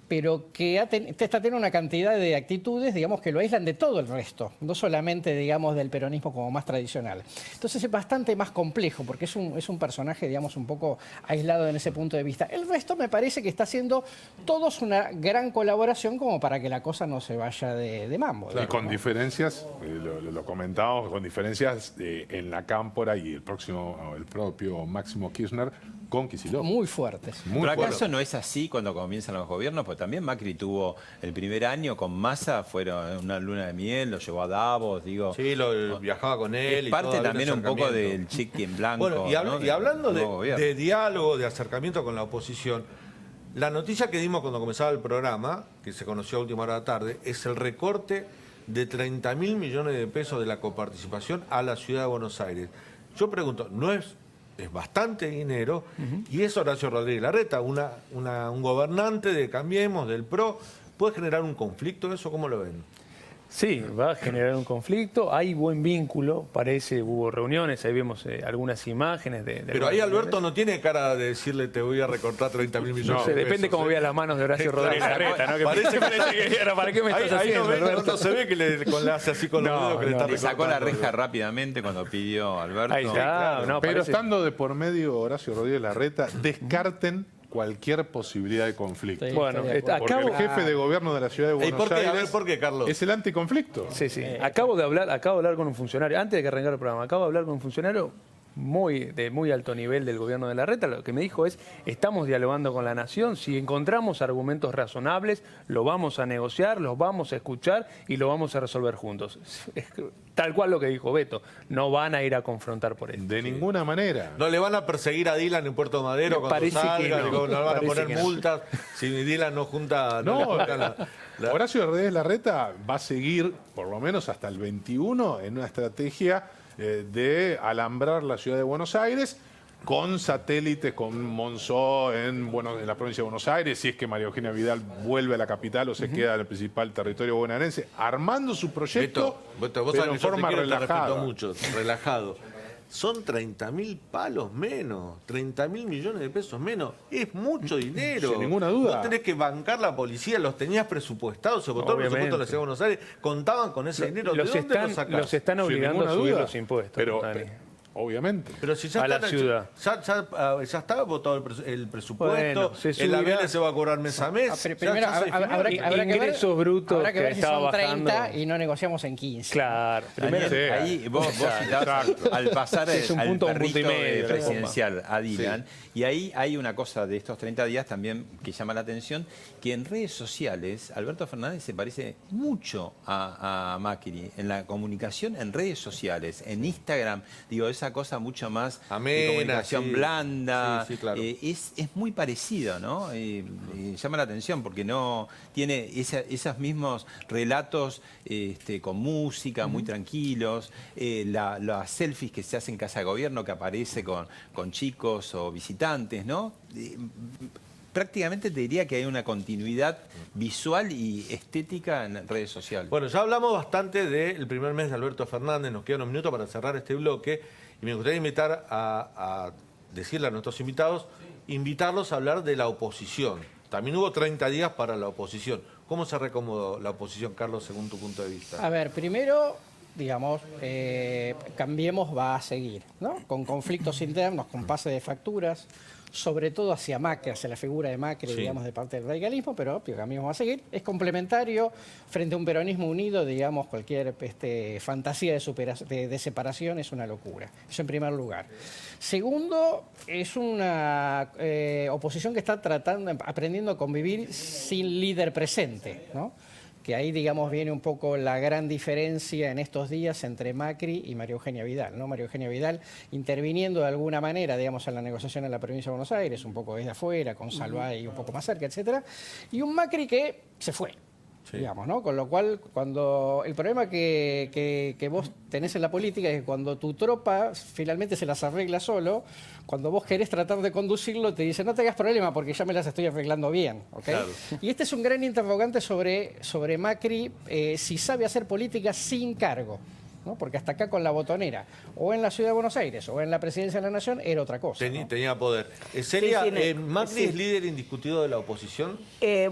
pero que está teniendo una cantidad de actitudes, digamos, que lo aíslan de todo el resto, no solamente, digamos, del peronismo como más tradicional. Entonces es bastante más complejo, porque es un personaje, digamos, un poco aislado en ese punto de vista. El resto me parece que está haciendo todos una gran colaboración como para que la cosa no se vaya de mambo. Y con diferencias, lo comentábamos, con diferencias en la Cámpora y el propio Máximo Kirchner con Kicillof. Muy fuertes. ¿Pero acaso no es así cuando comienzan los gobiernos? Pues también Macri tuvo el primer año con Massa, fueron una luna de miel, lo llevó a Davos, digo. Sí, viajaba con él. Es parte también un poco del chiqui en blanco. Bueno, y hablando de diálogo, de acercamiento con la oposición, la noticia que dimos cuando comenzaba el programa, que se conoció a última hora de la tarde, es el recorte de 30.000 millones de pesos de la coparticipación a la ciudad de Buenos Aires. Yo pregunto, ¿no es bastante dinero? Y es Horacio Rodríguez Larreta, un gobernante de Cambiemos, del PRO. ¿Puede generar un conflicto eso? ¿Cómo lo ven? Sí, va a generar un conflicto, hay buen vínculo, parece, hubo reuniones, ahí vemos algunas imágenes Pero ahí Alberto no tiene cara de decirle te voy a recortar 30.000 millones de pesos. Depende cómo veas las manos de Horacio Rodríguez Larreta, ¿no? ¿Para qué me estás haciendo, Alberto? No se ve que le hace así con los dedos que le está recortando. Sacó la reja rápidamente cuando pidió Alberto. Ahí está, claro. Pero estando de por medio Horacio Rodríguez Larreta, descarten cualquier posibilidad de conflicto. Sí, bueno, porque el jefe de gobierno de la ciudad de Buenos Aires a ver, ¿por qué, Carlos? Es el anticonflicto. Sí. Acabo de hablar con un funcionario, antes de que arrancara el programa, acabo de hablar con un funcionario de muy alto nivel del gobierno de Larreta. Lo que me dijo es, estamos dialogando con la nación, si encontramos argumentos razonables, lo vamos a negociar, los vamos a escuchar y lo vamos a resolver juntos. Tal cual lo que dijo Beto, no van a ir a confrontar por eso. De ninguna manera. No le van a perseguir a Dylan en Puerto Madero cuando salga, no le van a poner multas si Dylan no junta... Horacio Rodríguez Larreta va a seguir, por lo menos hasta el 21, en una estrategia de alambrar la ciudad de Buenos Aires con satélites, con Monzó en la provincia de Buenos Aires, si es que María Eugenia Vidal vuelve a la capital o se queda en el principal territorio bonaerense, armando su proyecto, Beto, vos pero sabés en forma relajada. relajado. son 30.000 palos menos, 30.000 millones de pesos menos. Es mucho dinero. Sin ninguna duda. Vos tenés que bancar la policía, los tenías presupuestados, se votó el presupuesto de la Ciudad de Buenos Aires, contaban con ese dinero. ¿De dónde lo sacás? Los están obligando a subir los impuestos. Pero obviamente. Pero si ya a la ciudad. Ya está votado el presupuesto, Bueno, el ABL se va a cobrar mes a mes. Primero, habrá que ver, ingresos brutos habrá que ver que si estaba son 30 bajando. y no negociamos en 15. Claro. Primero, Sí. ahí vos citabas al pasar Es un al punto y perrito medio, presidencial, a Dylan, y ahí hay una cosa de estos 30 días también que llama la atención, que en redes sociales Alberto Fernández se parece mucho a Macri, en la comunicación en redes sociales, en Instagram, digo, esa cosa mucho más amena, de comunicación blanda, Sí, claro. es muy parecido, ¿no? Llama la atención porque no tiene esos mismos relatos con música, muy tranquilos, las selfies que se hacen en Casa de Gobierno, que aparece con chicos o visitantes, ¿no? Prácticamente te diría que hay una continuidad visual y estética en redes sociales. Bueno, ya hablamos bastante del primer mes de Alberto Fernández, nos quedan unos minutos para cerrar este bloque. Y me gustaría invitar a decirle a nuestros invitados, invitarlos a hablar de la oposición. También hubo 30 días para la oposición. ¿Cómo se reacomodó la oposición, Carlos, según tu punto de vista? A ver, primero, digamos, Cambiemos va a seguir, ¿no? Con conflictos internos, con pase de facturas, sobre todo hacia Macri, hacia la figura de Macri, Sí. digamos, de parte del radicalismo, pero Cambiemos va a seguir. Es complementario frente a un peronismo unido, digamos, cualquier fantasía de separación es una locura. Eso en primer lugar. Segundo, es una oposición que está aprendiendo a convivir sin líder presente, ¿no? Que ahí, digamos, viene un poco la gran diferencia en estos días entre Macri y María Eugenia Vidal, ¿no? María Eugenia Vidal interviniendo de alguna manera, digamos, en la negociación en la provincia de Buenos Aires, un poco desde afuera, con Salvay un poco más cerca, etcétera, y un Macri que se fue. Sí. Digamos, ¿no? Con lo cual, cuando el problema que vos tenés en la política es que cuando tu tropa finalmente se las arregla solo, cuando vos querés tratar de conducirlo, te dicen, no te hagas problema porque ya me las estoy arreglando bien. ¿Okay? Claro. Y este es un gran interrogante sobre Macri, si sabe hacer política sin cargo, ¿no? Porque hasta acá con la botonera, o en la Ciudad de Buenos Aires, o en la Presidencia de la Nación, era otra cosa. Tenía poder. Celia, sí, ¿Macri es líder indiscutido de la oposición?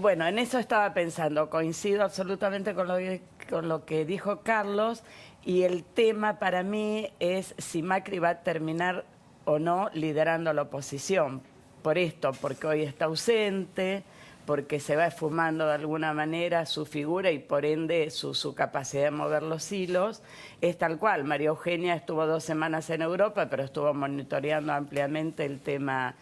Bueno, en eso estaba pensando. Coincido absolutamente con lo que dijo Carlos, y el tema para mí es si Macri va a terminar o no liderando la oposición. Por esto, porque hoy está ausente, porque se va esfumando de alguna manera su figura y por ende su capacidad de mover los hilos. Es tal cual, María Eugenia estuvo 2 semanas en Europa, pero estuvo monitoreando ampliamente el tema,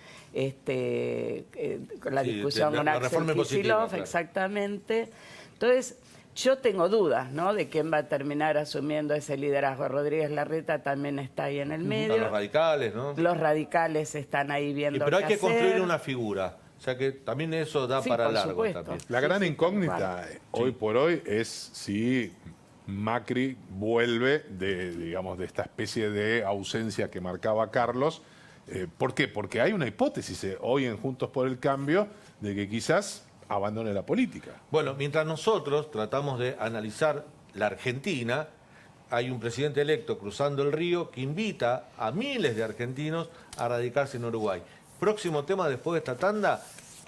con la discusión con Axel Kicillof, claro. Exactamente. Entonces, yo tengo dudas, ¿no?, de quién va a terminar asumiendo ese liderazgo. Rodríguez Larreta también está ahí en el medio. Los radicales, ¿no? Los radicales están ahí viendo pero hay que construir hacer. una figura. O sea que también eso da para largo. También. La gran incógnita hoy por hoy es si Macri vuelve de esta especie de ausencia que marcaba Carlos. ¿Por qué? Porque hay una hipótesis hoy en Juntos por el Cambio de que quizás abandone la política. Bueno, mientras nosotros tratamos de analizar la Argentina, hay un presidente electo cruzando el río que invita a miles de argentinos a radicarse en Uruguay. Próximo tema después de esta tanda,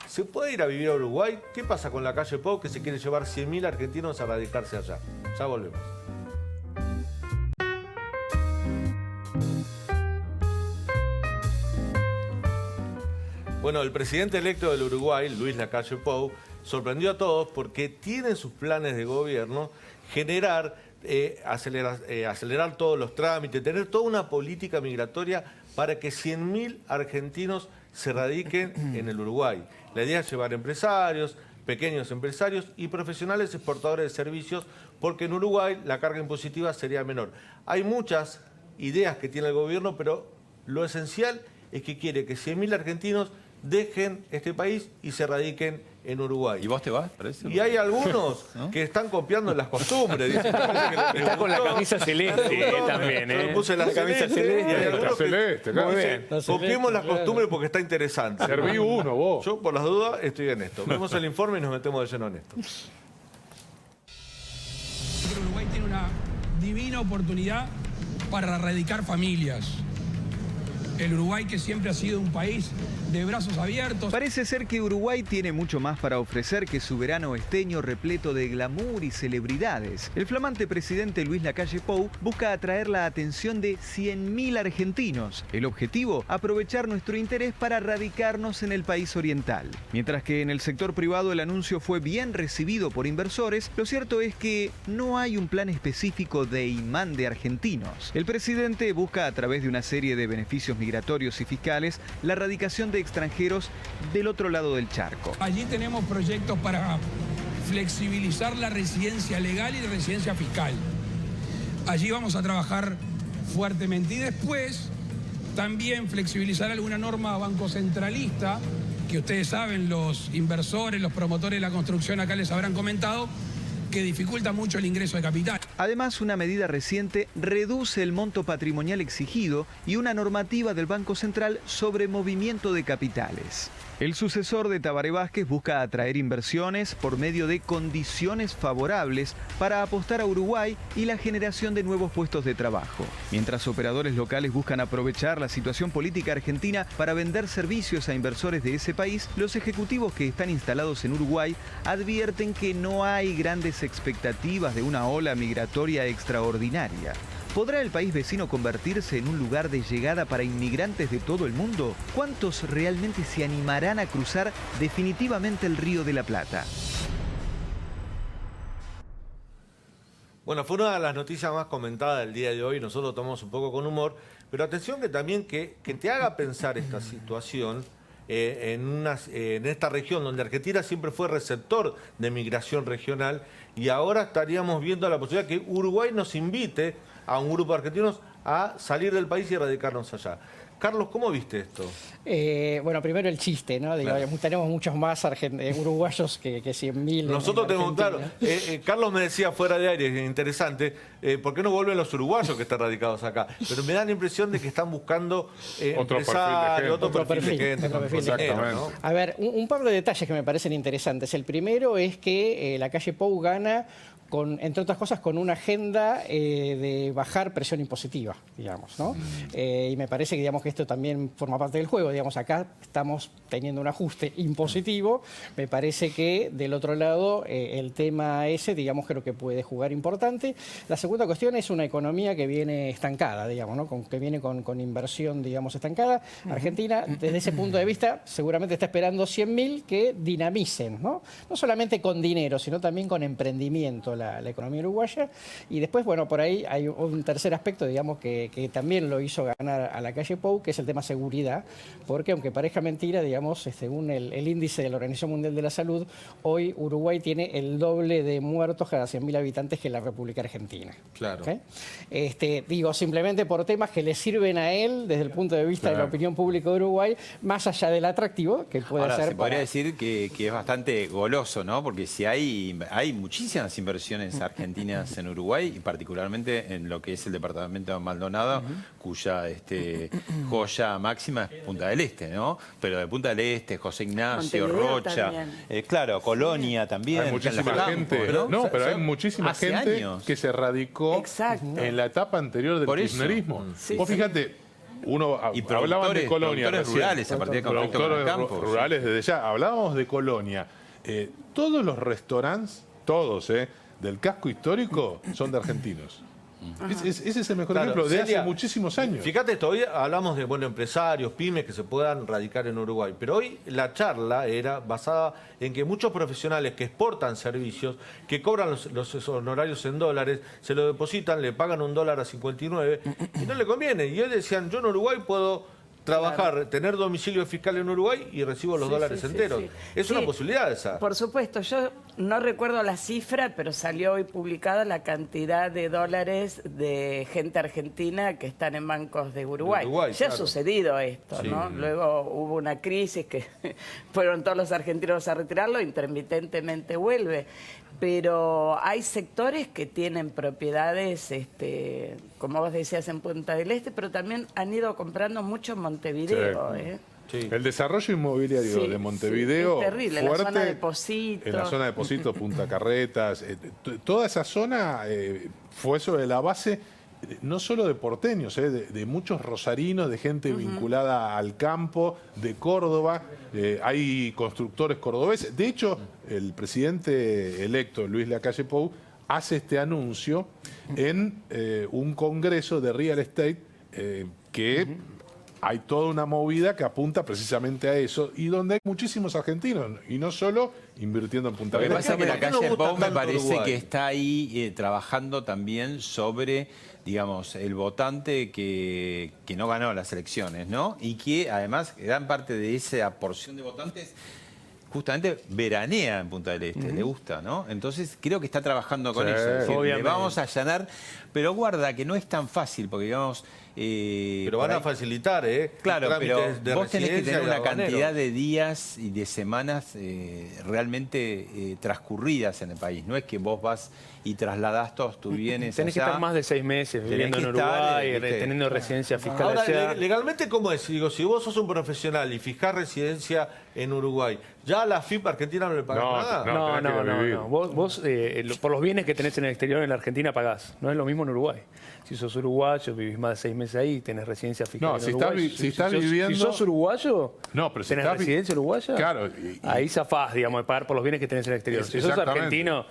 ¿se puede ir a vivir a Uruguay? ¿Qué pasa con la calle Pou que se quiere llevar 100.000 argentinos a radicarse allá? Ya volvemos. Bueno, el presidente electo del Uruguay, Luis Lacalle Pou, sorprendió a todos porque tiene en sus planes de gobierno generar, acelerar todos los trámites, tener toda una política migratoria para que 100.000 argentinos se radiquen en el Uruguay. La idea es llevar empresarios, pequeños empresarios y profesionales exportadores de servicios, porque en Uruguay la carga impositiva sería menor. Hay muchas ideas que tiene el gobierno, pero lo esencial es que quiere que 100.000 argentinos dejen este país y se radiquen en Uruguay. ¿Y vos te vas? Parece. Y hay algunos ¿no? que están copiando las costumbres. Dicen, está con la camisa celeste también, ¿eh? Yo puse la camisa celeste. Y hay algunos celeste, claro. Muy bien. Copiemos las costumbres porque está interesante. Serví uno, vos. Yo, por las dudas, estoy en esto. Vemos el informe y nos metemos de lleno en esto. Uruguay tiene una divina oportunidad para erradicar familias. el Uruguay, que siempre ha sido un país de brazos abiertos. Parece ser que Uruguay tiene mucho más para ofrecer que su verano esteño repleto de glamour y celebridades. El flamante presidente Luis Lacalle Pou busca atraer la atención de 100.000 argentinos. El objetivo, aprovechar nuestro interés para radicarnos en el país oriental. Mientras que en el sector privado el anuncio fue bien recibido por inversores, lo cierto es que no hay un plan específico de imán de argentinos. El presidente busca a través de una serie de beneficios migratorios y fiscales la radicación de extranjeros del otro lado del charco. Allí tenemos proyectos para flexibilizar la residencia legal y la residencia fiscal. Allí vamos a trabajar fuertemente y después también flexibilizar alguna norma bancocentralista que ustedes saben, los inversores, los promotores de la construcción acá les habrán comentado, que dificulta mucho el ingreso de capital. Además, una medida reciente reduce el monto patrimonial exigido y una normativa del Banco Central sobre movimiento de capitales. El sucesor de Tabaré Vázquez busca atraer inversiones por medio de condiciones favorables para apostar a Uruguay y la generación de nuevos puestos de trabajo. Mientras operadores locales buscan aprovechar la situación política argentina para vender servicios a inversores de ese país, los ejecutivos que están instalados en Uruguay advierten que no hay grandes expectativas de una ola migratoria extraordinaria. ¿Podrá el país vecino convertirse en un lugar de llegada para inmigrantes de todo el mundo? ¿Cuántos realmente se animarán a cruzar definitivamente el Río de la Plata? Bueno, fue una de las noticias más comentadas del día de hoy. Nosotros lo tomamos un poco con humor, pero atención que también que te haga pensar esta situación en esta región donde Argentina siempre fue receptor de migración regional y ahora estaríamos viendo la posibilidad que Uruguay nos invite a un grupo de argentinos a salir del país y radicarnos allá. Carlos, ¿cómo viste esto? Bueno, primero el chiste, ¿no? Digo, claro. Tenemos muchos más uruguayos que 100.000. Nosotros tenemos, claro. Carlos me decía fuera de aire, es interesante, ¿por qué no vuelven los uruguayos que están radicados acá? Pero me da la impresión de que están buscando otro perfil de gente. ¿No? A ver, un par de detalles que me parecen interesantes. El primero es que Lacalle Pou gana entre otras cosas, con una agenda de bajar presión impositiva, digamos, ¿no? Y me parece que, digamos, que esto también forma parte del juego. Digamos, acá estamos teniendo un ajuste impositivo. Me parece que, del otro lado, el tema ese, digamos, creo que puede jugar importante. La segunda cuestión es una economía que viene estancada, digamos, ¿no? Que viene con inversión, digamos, estancada. Argentina, desde ese punto de vista, seguramente está esperando 100.000 que dinamicen, ¿no? No solamente con dinero, sino también con emprendimiento la economía uruguaya. Y después, bueno, por ahí hay un tercer aspecto, digamos, que también lo hizo ganar a Lacalle Pou, que es el tema seguridad, porque aunque parezca mentira, digamos, según el índice de la Organización Mundial de la Salud, hoy Uruguay tiene el doble de muertos cada 100.000 habitantes que la República Argentina. Claro. ¿Okay? Digo, simplemente por temas que le sirven a él desde el punto de vista de la opinión pública de Uruguay, más allá del atractivo que puede ser. Se podría decir que es bastante goloso, ¿no? Porque si hay muchísimas inversiones argentinas en Uruguay, y particularmente en lo que es el departamento de Maldonado, cuya joya máxima es Punta del Este, ¿no? Pero de Punta del Este, José Ignacio, Rocha, claro, Colonia también. Hay muchísima gente, ¿no? Pero hay muchísima gente que se radicó en la etapa anterior del kirchnerismo. Vos fíjate, hablaban de Colonia rurales a partir de productores rurales desde ya. Hablábamos de Colonia. Todos los restaurantes, todos, del casco histórico son de argentinos. Ese es el mejor ejemplo de hace muchísimos años. Fíjate esto, hoy hablamos de empresarios, pymes que se puedan radicar en Uruguay, pero hoy la charla era basada en que muchos profesionales que exportan servicios, que cobran los honorarios en dólares, se lo depositan, le pagan $1 a 59 y no le conviene. Y hoy decían, yo en Uruguay puedo trabajar, tener domicilio fiscal en Uruguay y recibo los dólares enteros. Es una posibilidad esa. Por supuesto, yo no recuerdo la cifra, pero salió hoy publicada la cantidad de dólares de gente argentina que están en bancos de Uruguay. Ya ha sucedido esto, ¿no? Luego hubo una crisis que fueron todos los argentinos a retirarlo, intermitentemente vuelve. Pero hay sectores que tienen propiedades, como vos decías, en Punta del Este, pero también han ido comprando mucho en Montevideo. El desarrollo inmobiliario de Montevideo es terrible, fuerte, en la zona de Positos. En la zona de Positos, Punta Carretas, toda esa zona fue sobre la base no solo de porteños, de muchos rosarinos, de gente vinculada al campo, de Córdoba. Hay constructores cordobeses. De hecho, el presidente electo, Luis Lacalle Pou, hace este anuncio en un congreso de real estate que hay toda una movida que apunta precisamente a eso y donde hay muchísimos argentinos, y no solo invirtiendo en Punta Lo que del pasa es Este. que Lacalle Pou me parece que está ahí trabajando también sobre, digamos, el votante que no ganó las elecciones, ¿no? Y que además gran parte de esa porción de votantes justamente veranea en Punta del Este, le gusta, ¿no? Entonces creo que está trabajando con eso. Es decir, le vamos a allanar, pero guarda que no es tan fácil, porque digamos... pero van a facilitar, Claro, pero de vos tenés que residencia tener y una aduanero. cantidad de días y de semanas realmente transcurridas en el país. No es que vos vas y trasladás todos tus bienes Tenés que allá. estar más de 6 meses viviendo en que estar, Uruguay, ¿viste? teniendo residencia fiscal Ahora, allá. legalmente, ¿cómo es? Digo, si vos sos un profesional y fijás residencia en Uruguay, ¿ya a la FIP argentina no le pagás nada? No. Vos por los bienes que tenés en el exterior en la Argentina pagás. No es lo mismo en Uruguay. Si sos uruguayo, vivís más de 6 meses ahí, tenés residencia fiscal No, en si Uruguay. estás viviendo... Si sos uruguayo, no, pero si tenés estás residencia uruguaya, claro, ahí zafás, digamos, de pagar por los bienes que tenés en el exterior. Si sos argentino,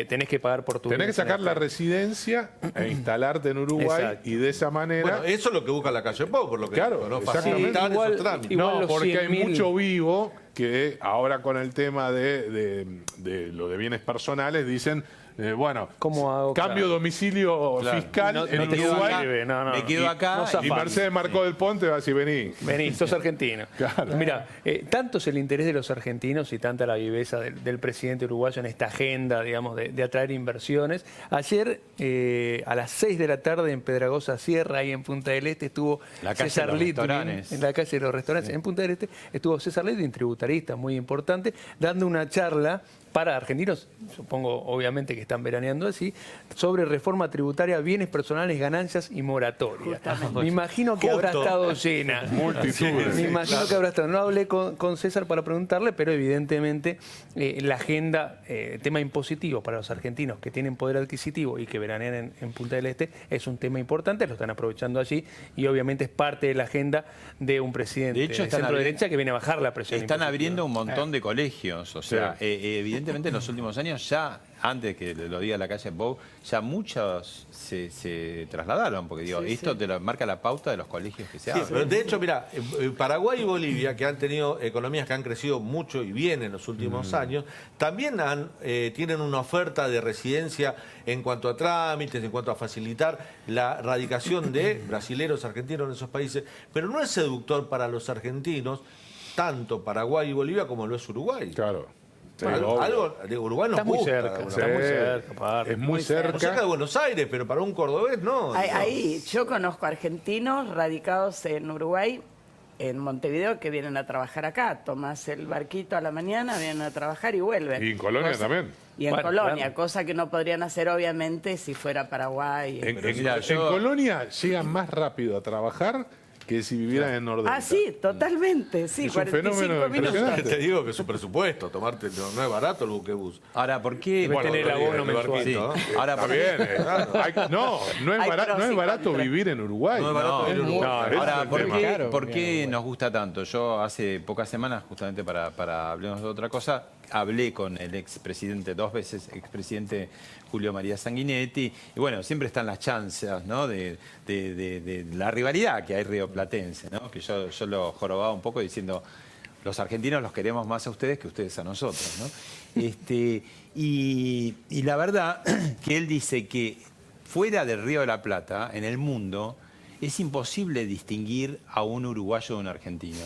tenés que pagar por tu... Tenés que sacar la residencia e instalarte en Uruguay. Exacto. Y de esa manera... Bueno, eso es lo que busca Lacalle Pou, por lo que Claro, digo, ¿no? exactamente. Facilitar esos trámites. No, porque hay mucho vivo que ahora con el tema de lo de bienes personales dicen, bueno, ¿cómo hago? cambio domicilio fiscal en Uruguay. Me quedo acá. Y Mercedes Marcó del Ponte va a decir, vení. Vení, sos argentino. Claro. Mira, tanto es el interés de los argentinos y tanta la viveza del presidente uruguayo en esta agenda, digamos, de atraer inversiones. Ayer, a las 6 de la tarde en Pedragosa Sierra, ahí en Punta del Este, estuvo La calle César de los Litwin, restaurantes. en la calle de los restaurantes, en Punta del Este, estuvo César Litwin, tributarista muy importante, dando una charla para argentinos, supongo obviamente que están veraneando así, sobre reforma tributaria, bienes personales, ganancias y moratoria. Me imagino que habrá estado llena. Multitudes. Me imagino que habrá estado. No hablé con César para preguntarle, pero evidentemente la agenda, tema impositivo para los argentinos que tienen poder adquisitivo y que veranean en Punta del Este, es un tema importante, lo están aprovechando allí y obviamente es parte de la agenda de un presidente De hecho, de centro derecha que viene a bajar la presión Están impositiva. abriendo un montón de colegios, o sea, evidentemente en los últimos años ya, antes que lo diga Lacalle Pou, ya muchos se trasladaron, porque digo, esto te lo marca la pauta de los colegios que se Sí, abren. pero de hecho, mira, Paraguay y Bolivia, que han tenido economías que han crecido mucho y bien en los últimos años, también tienen una oferta de residencia en cuanto a trámites, en cuanto a facilitar la radicación de brasileros, argentinos en esos países, pero no es seductor para los argentinos, tanto Paraguay y Bolivia como lo es Uruguay. Claro. Sí, algo de Uruguay nos Está muy gusta, cerca, de alguna está muy manera. cerca, aparte. Es muy cerca. Cerca de Buenos Aires, pero para un cordobés no. Ahí, yo conozco argentinos radicados en Uruguay, en Montevideo, que vienen a trabajar acá. Tomás el barquito a la mañana, vienen a trabajar y vuelven. Y en Colonia también. Y en Bueno, Colonia, claro. cosa que no podrían hacer obviamente si fuera Paraguay. En Colonia llegan más rápido a trabajar que si vivieran en Nordelta. Ah, sí, totalmente, sí, Es un 45 fenómeno minutos. impresionante. Te digo que es su presupuesto, tomarte no es barato el buquebús. Ahora, ¿por qué? Debe tener el abono mensual. barquito, Sí. ¿no? Ahora, Está ¿por bien. qué? No es Hay barato, pros y contras. vivir en Uruguay. No es barato vivir en Uruguay. ese es Ahora, el ¿por tema. qué, Claro, por qué bien, nos gusta tanto? Yo hace pocas semanas, justamente para hablemos de otra cosa, hablé con el expresidente, 2 veces expresidente Julio María Sanguinetti, y bueno, siempre están las chances, ¿no? de la rivalidad que hay rioplatense, ¿no? Que yo lo jorobaba un poco diciendo, los argentinos los queremos más a ustedes que ustedes a nosotros, ¿no? Y la verdad que él dice que fuera del Río de la Plata, en el mundo, es imposible distinguir a un uruguayo de un argentino.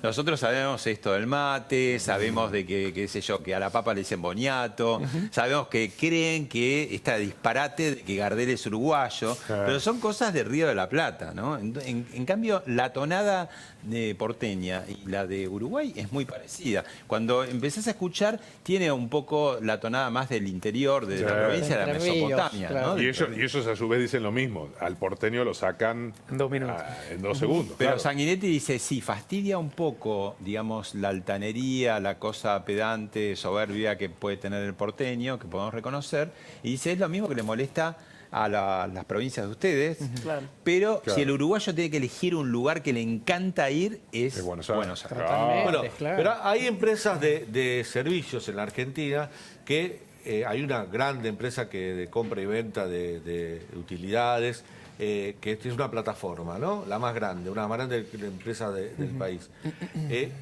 Nosotros sabemos esto del mate, sabemos de que, qué sé yo, que a la papa le dicen boniato, sabemos que creen que está disparate de que Gardel es uruguayo, pero son cosas de Río de la Plata, ¿no? En cambio, la tonada de porteña y la de Uruguay es muy parecida. Cuando empezás a escuchar, tiene un poco la tonada más del interior, de la provincia de la Entre Ríos, Mesopotamia, claro. ¿no? Y ellos a su vez dicen lo mismo. Al porteño lo sacan En 2 minutos. en 2 segundos. Pero claro. Sanguinetti dice, sí, fastidia un poco, digamos, la altanería, la cosa pedante, soberbia que puede tener el porteño, que podemos reconocer. Y dice, es lo mismo que le molesta a las provincias de ustedes, Claro. pero Claro. si el uruguayo tiene que elegir un lugar que le encanta ir, es Buenos Aires. Buenos Aires. Totalmente, Bueno, claro. pero hay empresas de servicios en la Argentina que hay una grande empresa que de compra y venta de utilidades, que es una plataforma, ¿no? La más grande, una más grande empresa del país,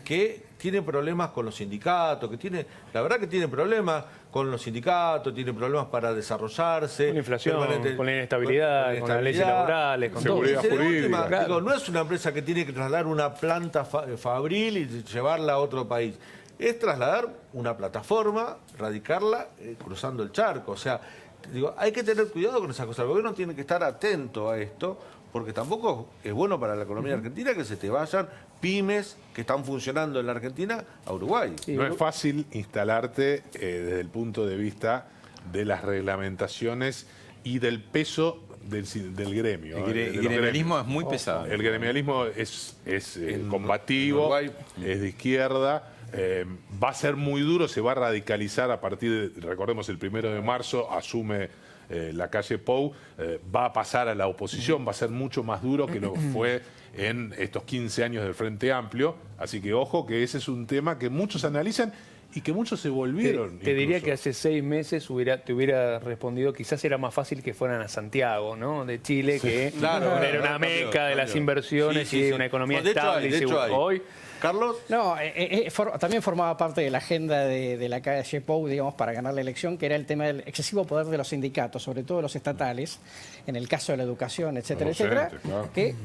que tiene problemas con los sindicatos, la verdad que tiene problemas con los sindicatos, tiene problemas para desarrollarse. Con la inflación, permanente- con la inestabilidad, con las leyes laborales, con todo. Seguridad Y de última, jurídica. Claro. digo, no es una empresa que tiene que trasladar una planta fabril y llevarla a otro país. Es trasladar una plataforma, radicarla cruzando el charco. O sea, digo, hay que tener cuidado con esas cosas. El gobierno tiene que estar atento a esto, porque tampoco es bueno para la economía argentina que se te vayan pymes que están funcionando en la Argentina a Uruguay. No es fácil instalarte desde el punto de vista de las reglamentaciones y del peso del gremio. El de los gremialismo gremios. es muy pesado. El gremialismo es combativo, Uruguay. es de izquierda. Va a ser muy duro, se va a radicalizar a partir de, recordemos, el 1 de marzo asume la calle Pou, va a pasar a la oposición, va a ser mucho más duro que lo fue en estos 15 años del Frente Amplio, así que ojo que ese es un tema que muchos analizan y que muchos se volvieron. Te diría incluso. que hace 6 meses te hubiera respondido, quizás era más fácil que fueran a Santiago, ¿no? De Chile, que Claro, era una cambió, meca de las cambió. inversiones Sí, sí, y sí. una economía No, de hecho estable hay, y de hecho segura. hay. Hoy, Carlos. No, también formaba parte de la agenda de la calle Pou, digamos, para ganar la elección, que era el tema del excesivo poder de los sindicatos, sobre todo los estatales, en el caso de la educación, etcétera, Los docentes, etcétera, claro. que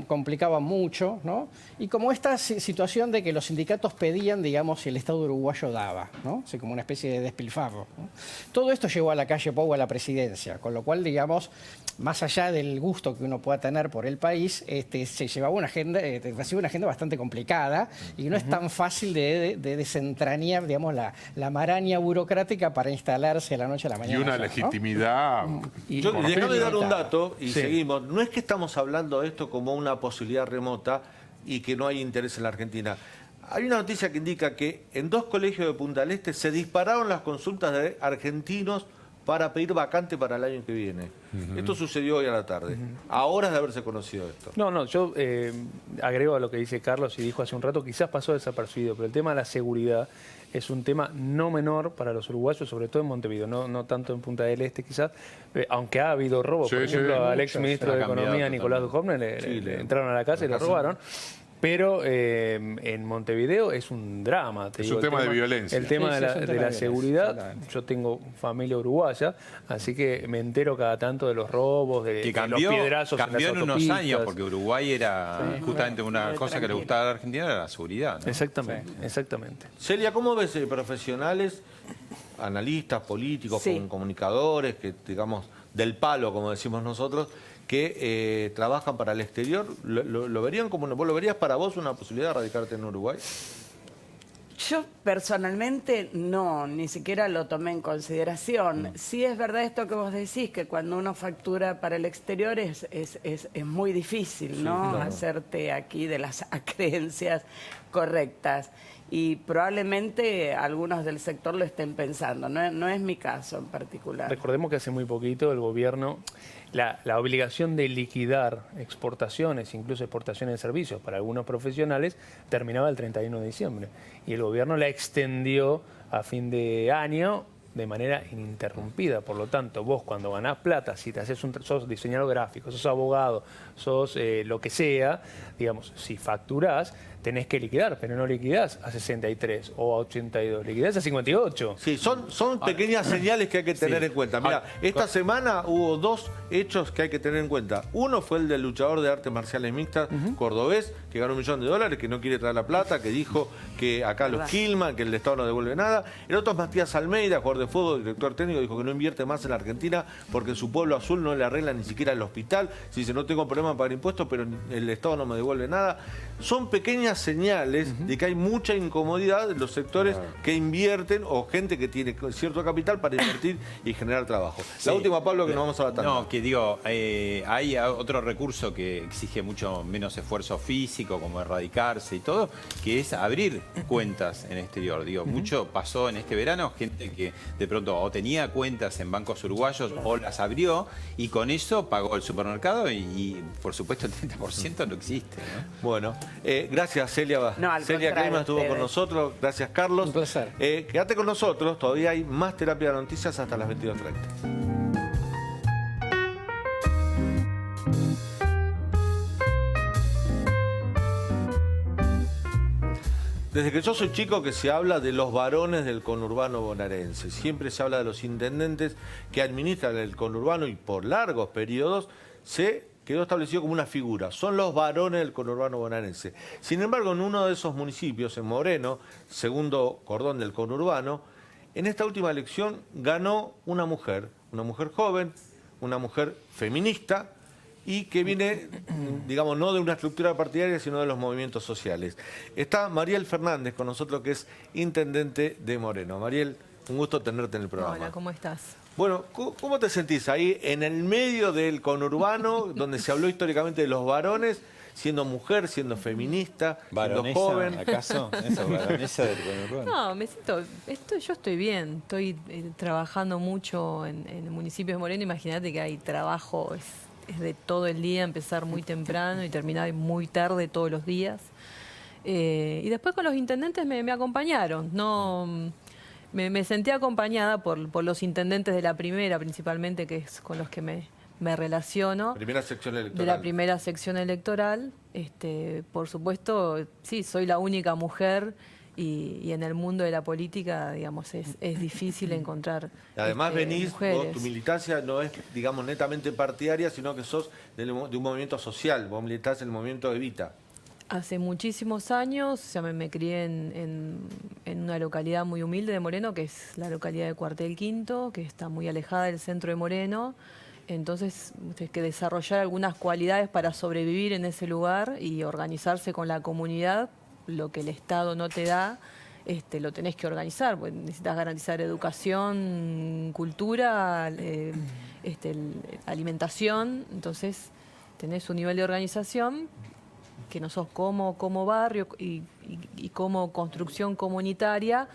complicaban mucho, ¿no? Y como esta situación de que los sindicatos pedían, digamos, si el Estado uruguayo daba, ¿no? Así como una especie de despilfarro, ¿no? Todo esto llevó a la calle Pou a la presidencia, con lo cual, digamos, más allá del gusto que uno pueda tener por el país, se llevaba una agenda, recibe una agenda bastante complicada y no es tan fácil de desentrañar, digamos, la maraña burocrática para instalarse de la noche a la Y mañana. una ¿no? legitimidad. Yo con déjame respeto. dar un dato y Sí. seguimos. No es que estamos hablando de esto como una posibilidad remota y que no hay interés en la Argentina. Hay una noticia que indica que en 2 colegios de Punta del Este se dispararon las consultas de argentinos para pedir vacante para el año que viene. Esto sucedió hoy a la tarde, a horas de haberse conocido esto. No, yo agrego a lo que dice Carlos y dijo hace un rato, quizás pasó desapercibido, pero el tema de la seguridad es un tema no menor para los uruguayos, sobre todo en Montevideo, no tanto en Punta del Este quizás, aunque ha habido robos. Sí, Por sí, ejemplo, al muchos. ex ministro de Ha cambiado Economía, Nicolás totalmente. Duhovne, Sí, le entraron a la casa y le robaron. Pero en Montevideo es un drama. Es un tema de violencia. El tema Sí, de sí, es un la, tema de la de violencia, seguridad, totalmente. yo tengo familia uruguaya, así que me entero cada tanto de los robos, de Que los piedrazos cambió en las unos autopistas. años, porque Uruguay era justamente una muy cosa que le tranquilo. gustaba a la Argentina, era la seguridad, ¿no? Exactamente, exactamente. Celia, ¿cómo ves profesionales, analistas, políticos, Sí. comunicadores, que digamos del palo, como decimos nosotros, que trabajan para el exterior? ¿Lo verían como vos lo verías para vos una posibilidad de radicarte en Uruguay? Yo personalmente no, ni siquiera lo tomé en consideración. Sí es verdad esto que vos decís, que cuando uno factura para el exterior es muy difícil, ¿no? claro. Hacerte aquí de las acreencias correctas. Y probablemente algunos del sector lo estén pensando, no es mi caso en particular. Recordemos que hace muy poquito el gobierno, la obligación de liquidar exportaciones, incluso exportaciones de servicios para algunos profesionales, terminaba el 31 de diciembre. Y el gobierno la extendió a fin de año de manera ininterrumpida. Por lo tanto, vos cuando ganás plata, si te haces sos diseñador gráfico, sos abogado, sos lo que sea, digamos, si facturás, tenés que liquidar, pero no liquidás a 63 o a 82, liquidás a 58. Sí, son pequeñas señales que hay que tener en cuenta. Mira, esta semana hubo 2 hechos que hay que tener en cuenta. Uno fue el del luchador de artes marciales mixtas cordobés, que ganó $1 millón, que no quiere traer la plata, que dijo que acá los quilman, que el Estado no devuelve nada. El otro es Matías Almeida, jugador de fútbol, director técnico, dijo que no invierte más en la Argentina porque en su pueblo azul no le arregla ni siquiera el hospital. Si dice, no tengo problema para pagar impuestos, pero el Estado no me devuelve nada. son pequeñas señales de que hay mucha incomodidad en los sectores que invierten o gente que tiene cierto capital para invertir y generar trabajo. La última, Pablo, que nos vamos a la tanda. No, que digo, hay otro recurso que exige mucho menos esfuerzo físico, como erradicarse y todo, que es abrir cuentas en exterior. Digo, mucho pasó en este verano, gente que de pronto o tenía cuentas en bancos uruguayos o las abrió y con eso pagó el supermercado y por supuesto el 30% no existe, ¿no? Bueno, gracias Celia. No, al Celia contrario, Kleiman estuvo con ustedes. nosotros. Gracias, Carlos. Un placer. Quédate con nosotros, todavía hay más Terapia de Noticias hasta las 22:30. Desde que yo soy chico que se habla de los varones del conurbano bonaerense. Siempre se habla de los intendentes que administran el conurbano y por largos periodos se quedó establecido como una figura. Son los varones del conurbano bonaerense. Sin embargo, en uno de esos municipios, en Moreno, segundo cordón del conurbano, en esta última elección ganó una mujer joven, una mujer feminista, y que viene, digamos, no de una estructura partidaria, sino de los movimientos sociales. Está Mariel Fernández con nosotros, que es intendente de Moreno. Mariel, un gusto tenerte en el programa. Hola, ¿cómo estás? Bueno, ¿cómo te sentís ahí en el medio del conurbano, donde se habló históricamente de los varones, siendo mujer, siendo feminista, siendo joven? ¿Acaso? ¿Esa varonesa del conurbano? No, me siento, yo estoy bien, estoy trabajando mucho en el municipio de Moreno. Imagínate que hay trabajo, es de todo el día, empezar muy temprano y terminar muy tarde todos los días. Y después con los intendentes me acompañaron, no... Me sentí acompañada por los intendentes de la primera, principalmente, que es con los que me relaciono. Primera sección electoral. De la primera sección electoral. Por supuesto, sí, soy la única mujer y en el mundo de la política, digamos, es difícil encontrar Además venís, mujeres. vos, tu militancia no es, digamos, netamente partidaria, sino que sos de un movimiento social. Vos militás en el movimiento Evita. Hace muchísimos años, o sea, me crié en una localidad muy humilde de Moreno, que es la localidad de Cuartel Quinto, que está muy alejada del centro de Moreno. Entonces, hay que desarrollar algunas cualidades para sobrevivir en ese lugar y organizarse con la comunidad. Lo que el Estado no te da, lo tenés que organizar. Pues necesitas garantizar educación, cultura, alimentación. Entonces, tenés un nivel de organización que no sos como barrio y como construcción comunitaria.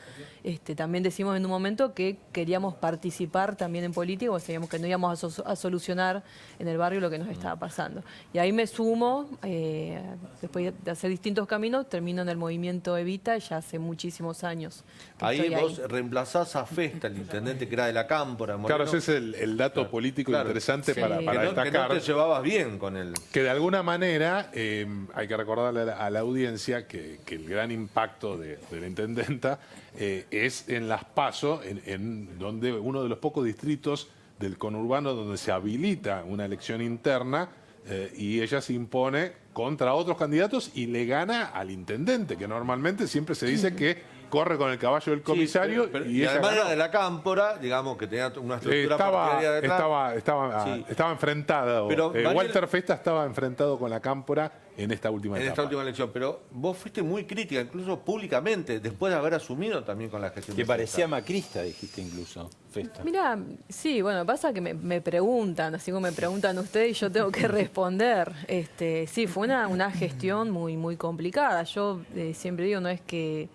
También decimos en un momento que queríamos participar también en política, o sabíamos que no íbamos a solucionar en el barrio lo que nos estaba pasando. Y ahí me sumo, después de hacer distintos caminos, termino en el movimiento Evita, ya hace muchísimos años. Ahí vos reemplazás a Festa, el intendente que era de la Cámpora. Moreno. Claro, ese es el dato político interesante para destacar. Que no te llevabas bien con él. Que de alguna manera hay que recordarle a la audiencia que el gran impacto de la intendenta es en Las PASO, en donde uno de los pocos distritos del conurbano donde se habilita una elección interna y ella se impone contra otros candidatos y le gana al intendente, que normalmente siempre se dice que corre con el caballo del comisario. Sí, y además ganó. era de la Cámpora, digamos, que tenía una estructura partidaria detrás. Estaba enfrentada. Pero Walter Festa estaba enfrentado con la Cámpora en esta última etapa. En esta última elección, pero vos fuiste muy crítica, incluso públicamente, después de haber asumido también con la gestión. Que parecía macrista, dijiste incluso, Festa. Mira, sí, bueno, pasa que me preguntan, así como me preguntan ustedes y yo tengo que responder. Sí, fue una gestión muy complicada. Yo siempre digo, no es que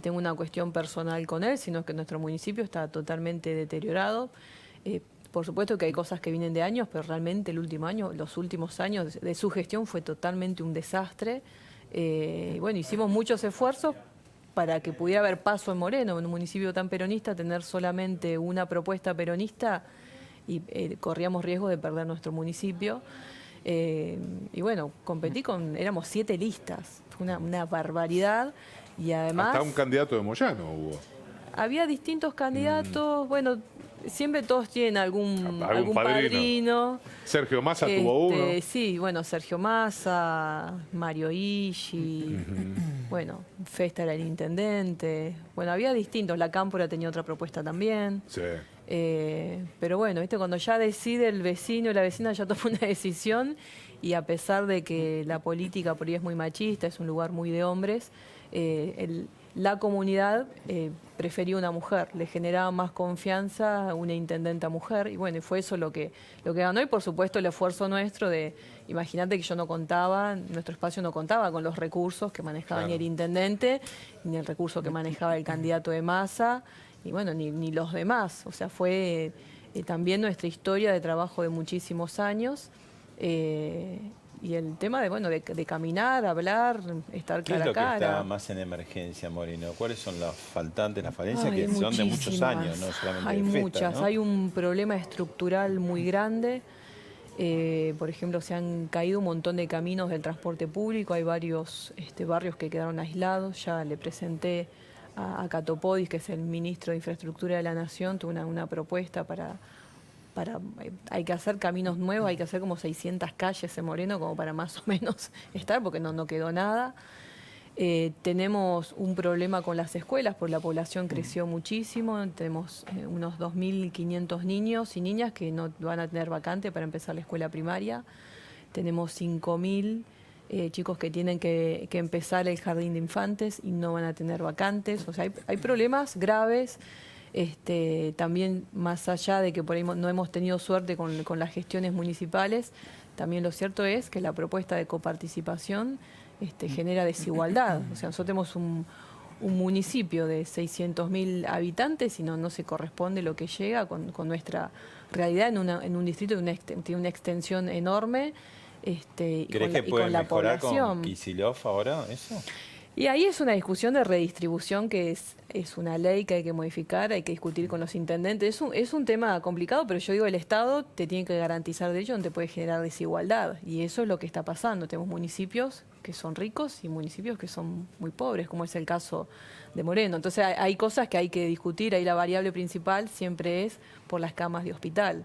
tengo una cuestión personal con él, sino que nuestro municipio está totalmente deteriorado. Por supuesto que hay cosas que vienen de años, pero realmente los últimos años de su gestión fue totalmente un desastre. Bueno, hicimos muchos esfuerzos para que pudiera haber paso en Moreno, en un municipio tan peronista, tener solamente una propuesta peronista y corríamos riesgo de perder nuestro municipio. Y bueno, éramos 7 listas, fue una barbaridad. Y además, hasta un candidato de Moyano hubo. Había distintos candidatos, bueno, siempre todos tienen algún padrino. Sergio Massa tuvo uno. Sí, bueno, Sergio Massa, Mario Ishi, bueno, Festa era el intendente. Bueno, había distintos, la Cámpora tenía otra propuesta también. Sí. Pero bueno, ¿viste? Cuando ya decide el vecino y la vecina ya toma una decisión, y a pesar de que la política por ahí es muy machista, es un lugar muy de hombres, la comunidad prefería una mujer, le generaba más confianza una intendenta mujer, y bueno, y fue eso lo que ganó, y por supuesto el esfuerzo nuestro de, imagínate que yo no contaba, nuestro espacio no contaba con los recursos que manejaba ni el intendente, ni el recurso que manejaba el candidato de masa, y bueno, ni los demás, o sea, fue también nuestra historia de trabajo de muchísimos años. Y el tema de caminar, hablar, estar ¿Qué es lo que está más en emergencia, Moreno? ¿Cuáles son los faltantes, las falencias que son de muchos años, no solamente hay de Festa, muchas, ¿no? hay un problema estructural muy grande. Por ejemplo, se han caído un montón de caminos del transporte público, hay varios barrios que quedaron aislados. Ya le presenté a Catopodis, que es el ministro de Infraestructura de la Nación, tuve una propuesta hay que hacer caminos nuevos, hay que hacer como 600 calles en Moreno como para más o menos estar, porque no quedó nada. Tenemos un problema con las escuelas, porque la población creció muchísimo, tenemos unos 2.500 niños y niñas que no van a tener vacante para empezar la escuela primaria. Tenemos 5.000 chicos que tienen que empezar el jardín de infantes y no van a tener vacantes. O sea, hay problemas graves. También, más allá de que por ahí no hemos tenido suerte con las gestiones municipales, también lo cierto es que la propuesta de coparticipación genera desigualdad. O sea, nosotros tenemos un municipio de 600.000 habitantes y no se corresponde lo que llega con nuestra realidad en un distrito que tiene una extensión enorme. ¿Crees que puede mejorar con Kicillof ahora eso? Y ahí es una discusión de redistribución que es una ley que hay que modificar, hay que discutir con los intendentes. Es un tema complicado, pero yo digo, el Estado te tiene que garantizar derechos, no te puede generar desigualdad. Y eso es lo que está pasando. Tenemos municipios que son ricos y municipios que son muy pobres, como es el caso de Moreno. Entonces hay cosas que hay que discutir. Ahí la variable principal siempre es por las camas de hospital.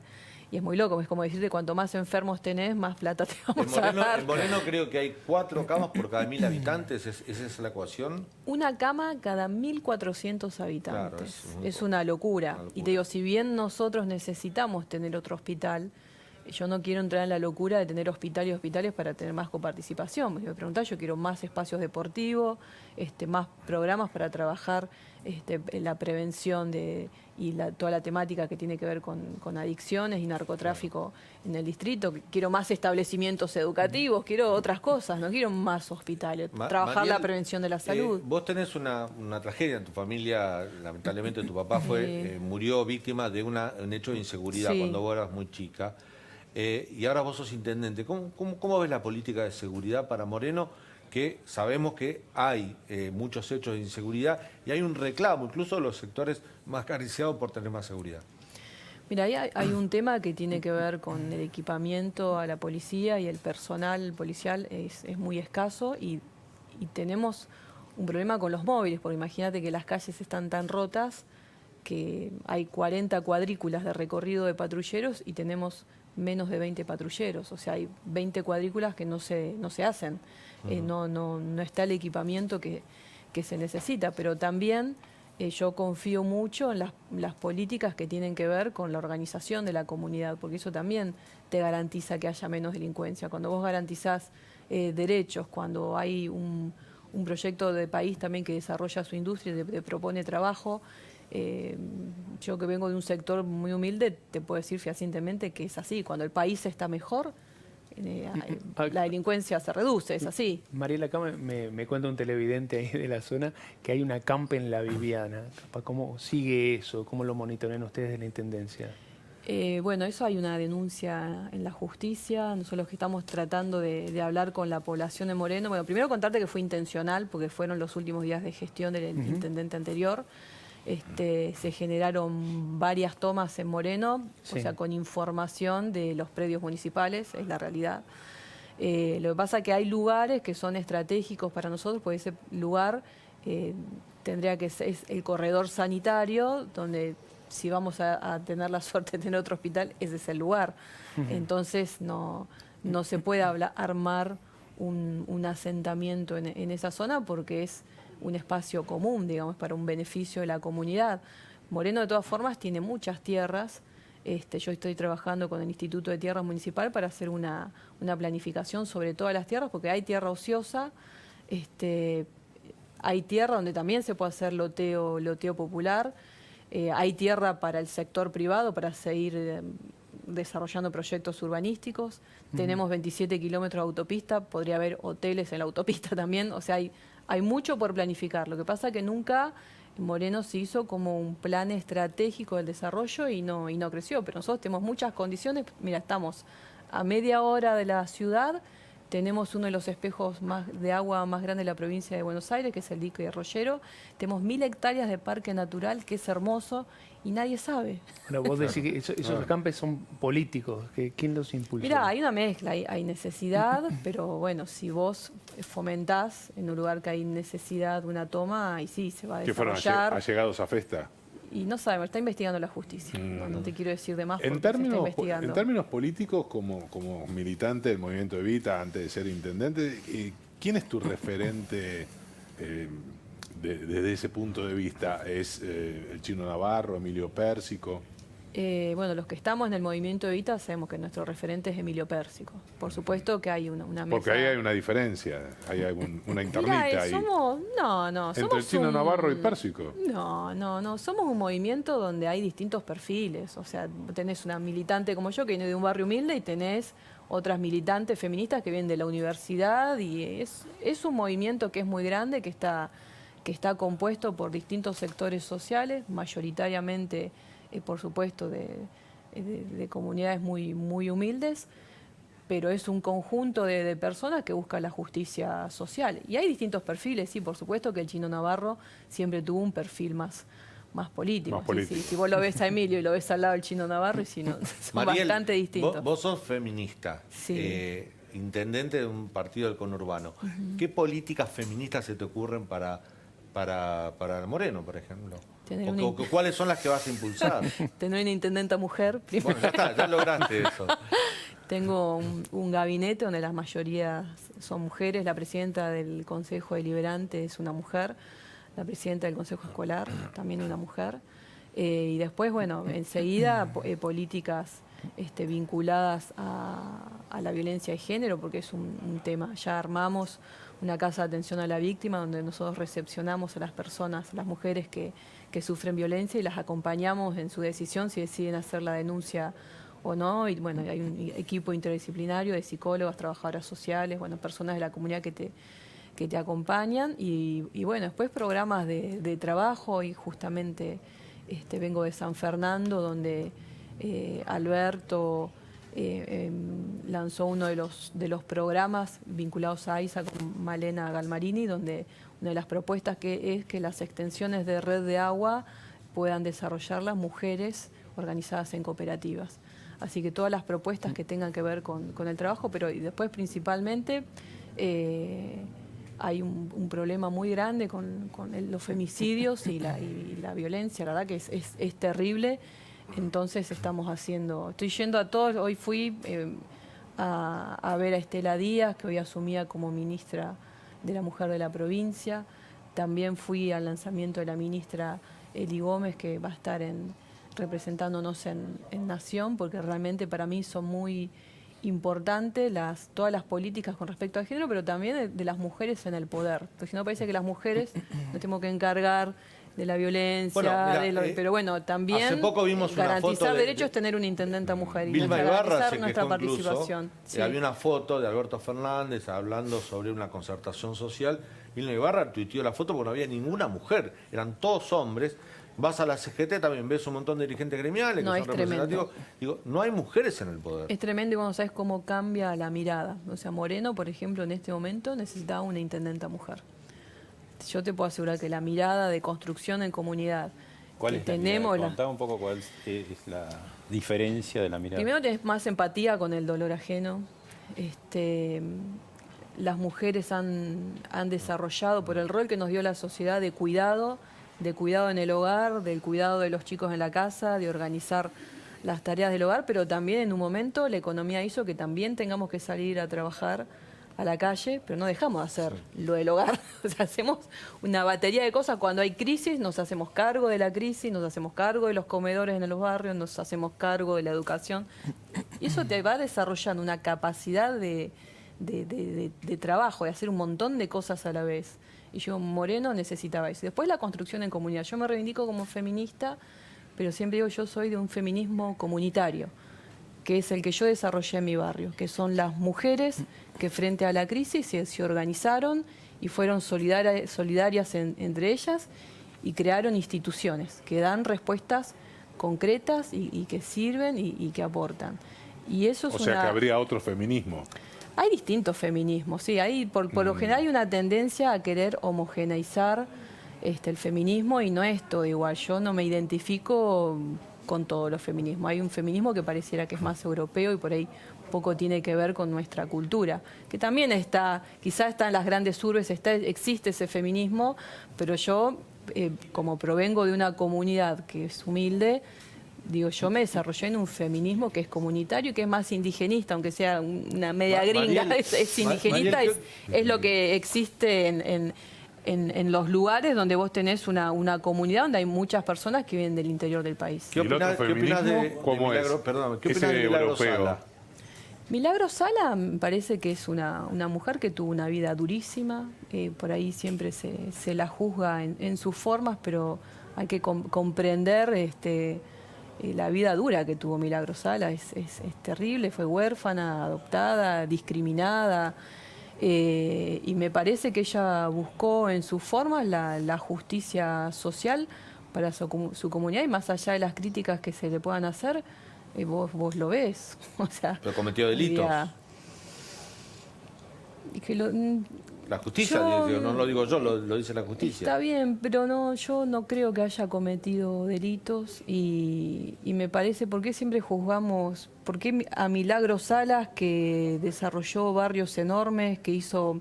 Y es muy loco, es como decirte, cuanto más enfermos tenés, más plata te vamos a dar. En Moreno creo que hay 4 camas por cada 1.000 habitantes, ¿esa es la ecuación? Una cama cada 1.400 habitantes. Claro, es una locura. Y te digo, si bien nosotros necesitamos tener otro hospital, yo no quiero entrar en la locura de tener hospitales y hospitales para tener más coparticipación. Si me preguntás, yo quiero más espacios deportivos, más programas para trabajar en la prevención toda la temática que tiene que ver con adicciones y narcotráfico en el distrito. Quiero más establecimientos educativos, quiero otras cosas, no quiero más hospitales. Trabajar Mariel, la prevención de la salud. Vos tenés una tragedia en tu familia, lamentablemente tu papá murió víctima de un hecho de inseguridad cuando vos eras muy chica. Y ahora vos sos intendente. ¿Cómo ves la política de seguridad para Moreno? Que sabemos que hay muchos hechos de inseguridad y hay un reclamo, incluso de los sectores más acariciados por tener más seguridad. Mira, ahí hay un tema que tiene que ver con el equipamiento a la policía, y el personal policial es muy escaso, y tenemos un problema con los móviles, porque imagínate que las calles están tan rotas que hay 40 cuadrículas de recorrido de patrulleros y tenemos menos de 20 patrulleros. O sea, hay 20 cuadrículas que no se hacen. No está el equipamiento que se necesita, pero también yo confío mucho en las políticas que tienen que ver con la organización de la comunidad, porque eso también te garantiza que haya menos delincuencia. Cuando vos garantizás derechos, cuando hay un proyecto de país también que desarrolla su industria y te propone trabajo. Yo que vengo de un sector muy humilde, te puedo decir fehacientemente que es así. Cuando el país está mejor, la delincuencia se reduce, es así. Mariela, acá me cuenta un televidente ahí de la zona que hay una campa en La Viviana. ¿Cómo sigue eso? ¿Cómo lo monitorean ustedes de la Intendencia? Bueno, eso hay una denuncia en la justicia. Nosotros que estamos tratando de hablar con la población de Moreno. Bueno, primero contarte que fue intencional, porque fueron los últimos días de gestión del intendente anterior. Se generaron varias tomas en Moreno, o sea, con información de los predios municipales, es la realidad. Lo que pasa es que hay lugares que son estratégicos para nosotros, porque ese lugar tendría que ser el corredor sanitario, donde si vamos a tener la suerte de tener otro hospital, ese es el lugar. Entonces no se puede armar un asentamiento en esa zona, porque es un espacio común, digamos, para un beneficio de la comunidad. Moreno, de todas formas, tiene muchas tierras. Yo estoy trabajando con el Instituto de Tierras Municipal para hacer una planificación sobre todas las tierras, porque hay tierra ociosa, hay tierra donde también se puede hacer loteo popular, hay tierra para el sector privado para seguir desarrollando proyectos urbanísticos. Tenemos 27 kilómetros de autopista, podría haber hoteles en la autopista también, o sea, hay mucho por planificar. Lo que pasa es que nunca Moreno se hizo como un plan estratégico del desarrollo y no creció, pero nosotros tenemos muchas condiciones. Mira, estamos a media hora de la ciudad, tenemos uno de los espejos de agua más grandes de la provincia de Buenos Aires, que es el dique Rollero, tenemos 1000 hectáreas de parque natural, que es hermoso, y nadie sabe. Bueno, vos decís que esos acampes son políticos, ¿quién los impulsa? Mirá, hay una mezcla, hay necesidad, pero bueno, si vos fomentás en un lugar que hay necesidad una toma, ahí sí se va a desarrollar. ¿Qué fueron allegados a Festa? Y no sabemos, está investigando la justicia. No te quiero decir de más porque En se está términos, investigando. en términos políticos, como militante del movimiento Evita, antes de ser intendente, ¿quién es tu referente desde ese punto de vista? ¿Es el Chino Navarro, Emilio Pérsico? Bueno, los que estamos en el movimiento Evita sabemos que nuestro referente es Emilio Pérsico. Por supuesto que hay una mesa. Porque ahí hay una diferencia, hay una internita Mirá, ahí. ¿Entre el Chino Navarro y Pérsico? No, somos un movimiento donde hay distintos perfiles. O sea, tenés una militante como yo que viene de un barrio humilde y tenés otras militantes feministas que vienen de la universidad, y es un movimiento que es muy grande, que está compuesto por distintos sectores sociales, mayoritariamente por supuesto, de comunidades muy, muy humildes, pero es un conjunto de personas que buscan la justicia social. Y hay distintos perfiles, sí, por supuesto que el Chino Navarro siempre tuvo un perfil más político. Sí, si vos lo ves a Emilio y lo ves al lado del Chino Navarro, y si no, son Mariel, bastante distintos. Vos sos feminista, sí. Intendente de un partido del conurbano. ¿Qué políticas feministas se te ocurren para Moreno, por ejemplo? ¿Cuáles son las que vas a impulsar? Tener una intendenta mujer. Bueno, ya está, ya lograste eso. Tengo un gabinete donde la mayoría son mujeres. La presidenta del Consejo Deliberante es una mujer. La presidenta del Consejo Escolar también una mujer. Y después, bueno, enseguida políticas vinculadas a la violencia de género, porque es un tema. Ya armamos una casa de atención a la víctima donde nosotros recepcionamos a las personas, las mujeres que sufren violencia, y las acompañamos en su decisión si deciden hacer la denuncia o no. Y bueno, hay un equipo interdisciplinario de psicólogas, trabajadoras sociales, bueno, personas de la comunidad que te acompañan, y bueno, después programas de trabajo, y justamente vengo de San Fernando, donde Alberto lanzó uno de los programas vinculados a AISA con Malena Galmarini, donde una de las propuestas es que las extensiones de red de agua puedan desarrollarlas mujeres organizadas en cooperativas. Así que todas las propuestas que tengan que ver con el trabajo, pero y después principalmente hay un problema muy grande con los femicidios y la violencia, la verdad que es terrible. Entonces estoy yendo a todos. Hoy fui a ver a Estela Díaz, que hoy asumía como ministra de la Mujer de la provincia. También fui al lanzamiento de la ministra Eli Gómez, que va a estar representándonos en Nación, porque realmente para mí son muy importantes todas las políticas con respecto al género, pero también de las mujeres en el poder. Porque si no, parece que las mujeres nos tenemos que encargar de la violencia, pero bueno, también hace poco vimos garantizar derechos es tener una intendenta mujer, y garantizar nuestra participación. Sí. Había una foto de Alberto Fernández hablando sobre una concertación social. Vilma Ibarra tuiteó la foto porque no había ninguna mujer, eran todos hombres. Vas a la CGT, también ves un montón de dirigentes gremiales que son representativos. Digo, no hay mujeres en el poder. Es tremendo, y vos sabés cómo cambia la mirada. O sea, Moreno, por ejemplo, en este momento necesitaba una intendenta mujer. Yo te puedo asegurar que la mirada de construcción en comunidad ¿Cuál que es tenemos... Contá un poco cuál es la diferencia de la mirada. Primero tenés más empatía con el dolor ajeno. Las mujeres han desarrollado, por el rol que nos dio la sociedad de cuidado en el hogar, del cuidado de los chicos en la casa, de organizar las tareas del hogar, pero también en un momento la economía hizo que también tengamos que salir a trabajar a la calle, pero no dejamos de hacer lo del hogar. O sea, hacemos una batería de cosas. Cuando hay crisis, nos hacemos cargo de la crisis, nos hacemos cargo de los comedores en los barrios, nos hacemos cargo de la educación. Y eso te va desarrollando una capacidad de trabajo, de hacer un montón de cosas a la vez. Y yo, Moreno, necesitaba eso. Después la construcción en comunidad. Yo me reivindico como feminista, pero siempre digo, yo soy de un feminismo comunitario, que es el que yo desarrollé en mi barrio, que son las mujeres que frente a la crisis se organizaron y fueron solidarias entre ellas y crearon instituciones que dan respuestas concretas y que sirven y que aportan. Y eso es o sea que habría otro feminismo. Hay distintos feminismos, sí. Hay, por lo general hay una tendencia a querer homogeneizar el feminismo y no es todo igual. Yo no me identifico con todos los feminismos. Hay un feminismo que pareciera que es más europeo y por ahí poco tiene que ver con nuestra cultura, que también está, quizás está en las grandes urbes, existe ese feminismo, pero yo, como provengo de una comunidad que es humilde, digo, yo me desarrollé en un feminismo que es comunitario y que es más indigenista, aunque sea una media gringa, es indigenista, es lo que existe en los lugares donde vos tenés una comunidad donde hay muchas personas que viven del interior del país. ¿Qué opinas de Milagro, perdón, ¿qué opinas de Milagro Sala? Milagro Sala me parece que es una mujer que tuvo una vida durísima, por ahí siempre se la juzga en sus formas, pero hay que comprender la vida dura que tuvo Milagro Sala, es terrible, fue huérfana, adoptada, discriminada, y me parece que ella buscó en sus formas la justicia social para su comunidad, y más allá de las críticas que se le puedan hacer, vos lo ves. O sea, pero cometió delitos. La justicia, no lo digo yo, lo dice la justicia. Está bien, pero yo no creo que haya cometido delitos y me parece, ¿por qué siempre juzgamos? ¿Por qué a Milagro Salas, que desarrolló barrios enormes, que hizo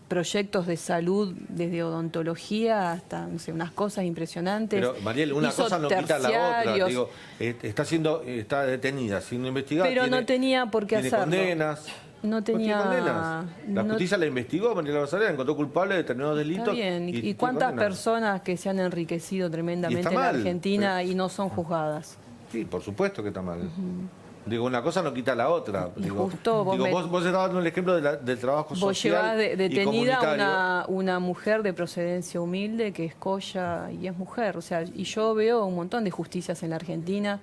proyectos de salud desde odontología hasta, no sé, unas cosas impresionantes? Pero, Mariel, una cosa no quita la otra. Digo, está detenida, siendo investigada. Pero no tenía por qué hacerlo. Condenas. No tenía... condenas. La justicia la investigó, Mariela Rosales, la encontró culpable de determinados delitos. Está bien. ¿Y cuántas personas que se han enriquecido tremendamente en la Argentina y no son juzgadas? Sí, por supuesto que está mal. Digo, una cosa no quita la otra. Digo, justo vos estabas dando el ejemplo del trabajo social. Vos llevás detenida una mujer de procedencia humilde que es colla y es mujer. O sea, y yo veo un montón de justicias en la Argentina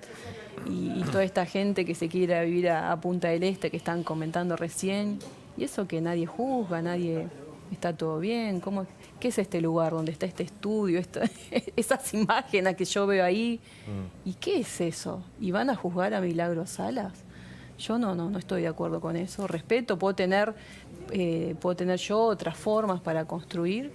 y toda esta gente que se quiere vivir a Punta del Este, que están comentando recién. Y eso que nadie juzga, nadie... Está todo bien. ¿Qué es este lugar donde está este estudio? Esas imágenes que yo veo ahí. ¿Y qué es eso? ¿Y van a juzgar a Milagro Salas? Yo no estoy de acuerdo con eso. Respeto, puedo tener yo otras formas para construir,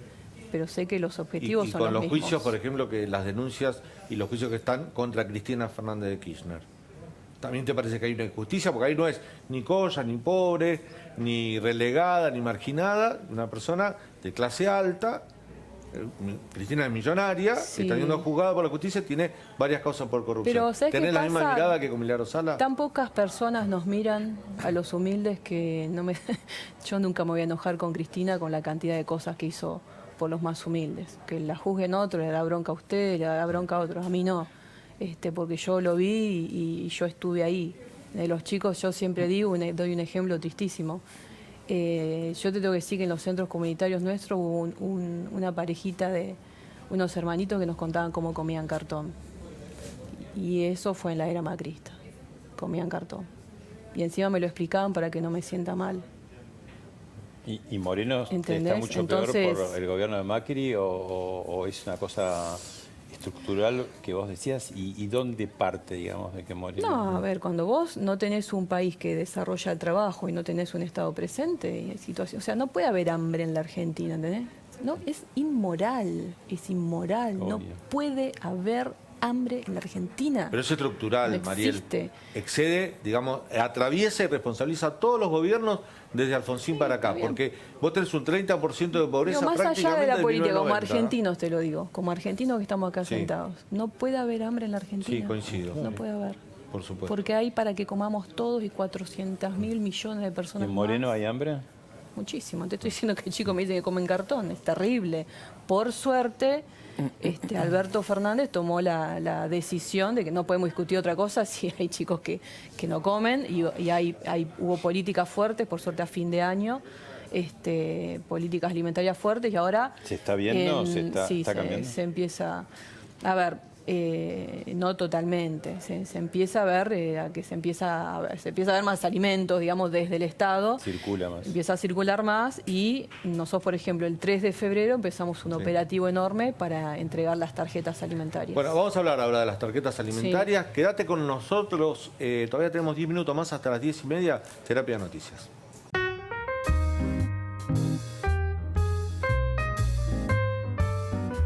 pero sé que los objetivos son los mismos. Y con los juicios, por ejemplo, que las denuncias y los juicios que están contra Cristina Fernández de Kirchner. ¿También te parece que hay una injusticia? Porque ahí no es ni colla, ni pobre, ni relegada, ni marginada, una persona de clase alta. Cristina es millonaria, está siendo juzgada por la justicia, tiene varias causas por corrupción. Pero, ¿sabes ¿tenés qué la pasa? misma mirada que con Milagro Sala? Tan pocas personas nos miran a los humildes que yo nunca me voy a enojar con Cristina con la cantidad de cosas que hizo por los más humildes. Que la juzguen otros, le da bronca a usted, le da bronca a otros, a mí no. Porque yo lo vi y yo estuve ahí. De los chicos yo siempre digo, doy un ejemplo tristísimo. Yo te tengo que decir que en los centros comunitarios nuestros hubo una parejita de unos hermanitos que nos contaban cómo comían cartón. Y eso fue en la era macrista. Comían cartón. Y encima me lo explicaban para que no me sienta mal. ¿Y Moreno ¿entendés? Está mucho peor por el gobierno de Macri o es una cosa estructural que vos decías? ¿Y dónde parte, digamos, de que Moreno? No, a ver, cuando vos no tenés un país que desarrolla el trabajo y no tenés un Estado presente, o sea, no puede haber hambre en la Argentina, ¿entendés? No, es inmoral, Obvio. no puede haber hambre en la Argentina. Pero es estructural, no Mariel. Excede, digamos, atraviesa y responsabiliza a todos los gobiernos desde Alfonsín para acá, porque vos tenés un 30% de pobreza más prácticamente allá de la del política, 1990. como argentinos te lo digo, como argentinos que estamos acá sentados, no puede haber hambre en la Argentina. Sí, coincido. No puede haber. Por supuesto. Porque hay para que comamos todos y 400.000 millones de personas ¿En Moreno más. hay hambre? muchísimo. Te estoy diciendo que chicos me dicen que comen cartón, es terrible. Por suerte, Alberto Fernández tomó la decisión de que no podemos discutir otra cosa si hay chicos que no comen y hubo políticas fuertes, por suerte a fin de año, políticas alimentarias fuertes y ahora... ¿Se está viendo? ¿Se está cambiando? Se empieza... A ver, no totalmente. Se empieza a ver que se empieza a ver más alimentos, digamos, desde el Estado. Circula más. Empieza a circular más y nosotros, por ejemplo, el 3 de febrero empezamos un operativo enorme para entregar las tarjetas alimentarias. Bueno, vamos a hablar ahora de las tarjetas alimentarias. Quédate con nosotros. Todavía tenemos 10 minutos más hasta las 10:30. Terapia de Noticias.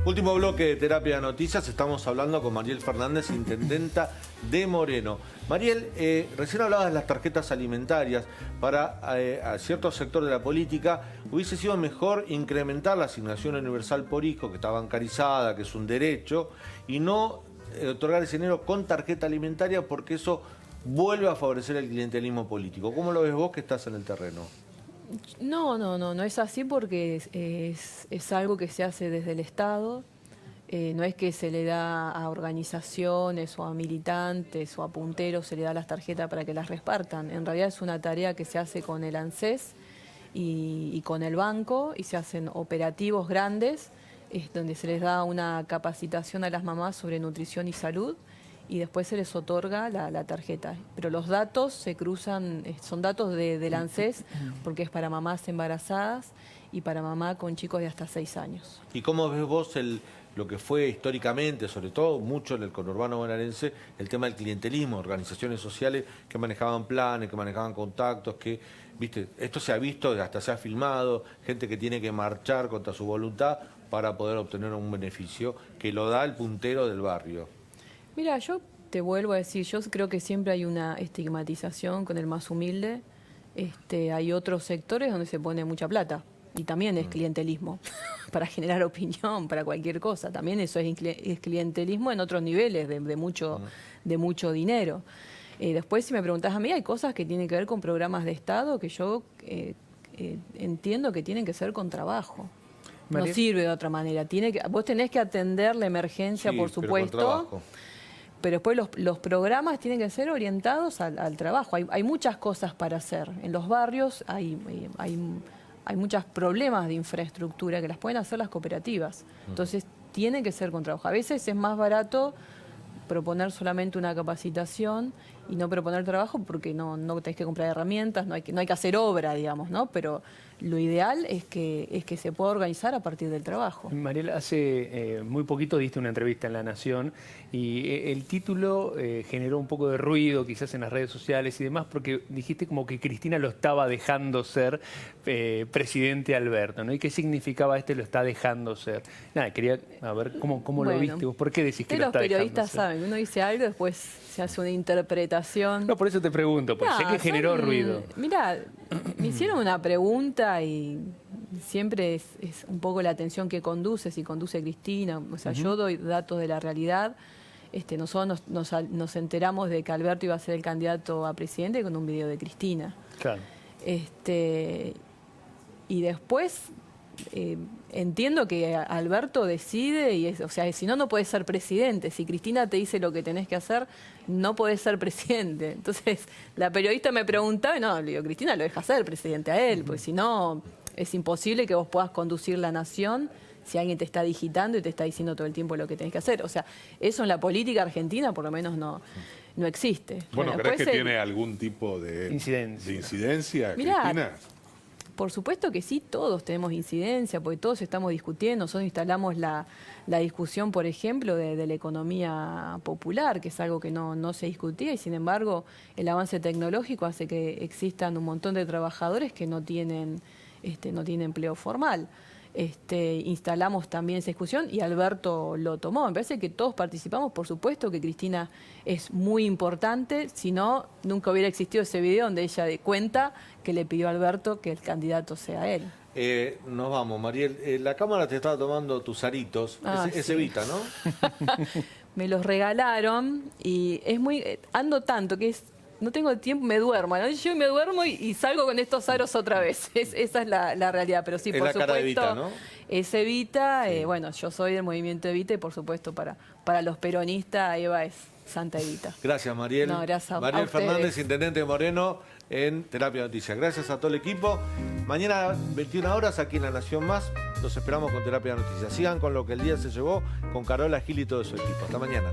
Último bloque de Terapia de Noticias, estamos hablando con Mariel Fernández, intendenta de Moreno. Mariel, recién hablabas de las tarjetas alimentarias. Para a cierto sector de la política hubiese sido mejor incrementar la asignación universal por hijo, que está bancarizada, que es un derecho, y no otorgar ese dinero con tarjeta alimentaria porque eso vuelve a favorecer el clientelismo político. ¿Cómo lo ves vos que estás en el terreno? No es así porque es algo que se hace desde el Estado, no es que se le da a organizaciones o a militantes o a punteros, se le da las tarjetas para que las repartan. En realidad es una tarea que se hace con el ANSES y con el banco y se hacen operativos grandes donde se les da una capacitación a las mamás sobre nutrición y salud y después se les otorga la tarjeta. Pero los datos se cruzan, son datos del ANSES porque es para mamás embarazadas y para mamá con chicos de hasta 6 años. ¿Y cómo ves vos lo que fue históricamente, sobre todo mucho en el conurbano bonaerense, el tema del clientelismo, organizaciones sociales que manejaban planes, que manejaban contactos, que, viste, esto se ha visto, hasta se ha filmado, gente que tiene que marchar contra su voluntad para poder obtener un beneficio que lo da el puntero del barrio? Mira, yo te vuelvo a decir, yo creo que siempre hay una estigmatización con el más humilde. Hay otros sectores donde se pone mucha plata y también es clientelismo para generar opinión, para cualquier cosa. También eso es clientelismo en otros niveles de mucho dinero. Después, si me preguntás a mí, hay cosas que tienen que ver con programas de Estado que yo entiendo que tienen que ser con trabajo. No sirve de otra manera. Vos tenés que atender la emergencia, por supuesto. Pero después los programas tienen que ser orientados al trabajo. Hay muchas cosas para hacer. En los barrios hay muchos problemas de infraestructura que las pueden hacer las cooperativas. Entonces, tienen que ser con trabajo. A veces es más barato proponer solamente una capacitación y no proponer trabajo porque no tenés que comprar herramientas, no hay que hacer obra, digamos, ¿no? Pero lo ideal es que se pueda organizar a partir del trabajo. Mariel, hace muy poquito diste una entrevista en La Nación y el título generó un poco de ruido quizás en las redes sociales y demás porque dijiste como que Cristina lo estaba dejando ser presidente Alberto, ¿no? ¿Y qué significaba lo está dejando ser? Nada, quería ver cómo lo viste vos, ¿por qué decís que lo está dejando ser? Los periodistas saben, uno dice algo, después se hace una interpretación. No, por eso te pregunto, porque sé que generó ruido. Mirá, me hicieron una pregunta y siempre es un poco la atención que conduce, si conduce Cristina. O sea, yo doy datos de la realidad. Nosotros nos enteramos de que Alberto iba a ser el candidato a presidente con un video de Cristina. Claro. Y después entiendo que Alberto decide, o sea, si no puedes ser presidente. Si Cristina te dice lo que tenés que hacer, no podés ser presidente. Entonces, la periodista me preguntaba, y no, le digo, Cristina lo deja ser presidente a él, porque si no, es imposible que vos puedas conducir la nación si alguien te está digitando y te está diciendo todo el tiempo lo que tenés que hacer. O sea, eso en la política argentina por lo menos no existe. Bueno, ¿crees que tiene algún tipo de incidencia, Mirá, Cristina? Por supuesto que sí, todos tenemos incidencia, porque todos estamos discutiendo. Nosotros instalamos la discusión, por ejemplo, de la economía popular, que es algo que no se discutía, y sin embargo el avance tecnológico hace que existan un montón de trabajadores que no tienen empleo formal. Instalamos también esa discusión y Alberto lo tomó. Me parece que todos participamos, por supuesto que Cristina es muy importante, si no, nunca hubiera existido ese video donde ella cuenta que le pidió a Alberto que el candidato sea él. Nos vamos, Mariel. La cámara te estaba tomando tus aritos, es Evita, ¿no? Me los regalaron y ando tanto que no tengo tiempo, me duermo. ¿No? Yo me duermo y salgo con estos aros otra vez. Esa es la realidad. Pero sí, Es por la supuesto, cara de Evita, ¿no? es Evita. Bueno, yo soy del movimiento Evita y por supuesto para los peronistas Eva es Santa Evita. Gracias, Mariel. No, gracias a Mariel ustedes. Fernández, intendente de Moreno, en Terapia Noticias. Gracias a todo el equipo. Mañana, 21 horas, aquí en La Nación Más, los esperamos con Terapia Noticias. Sigan con lo que el día se llevó, con Carola Gil y todo su equipo. Hasta mañana.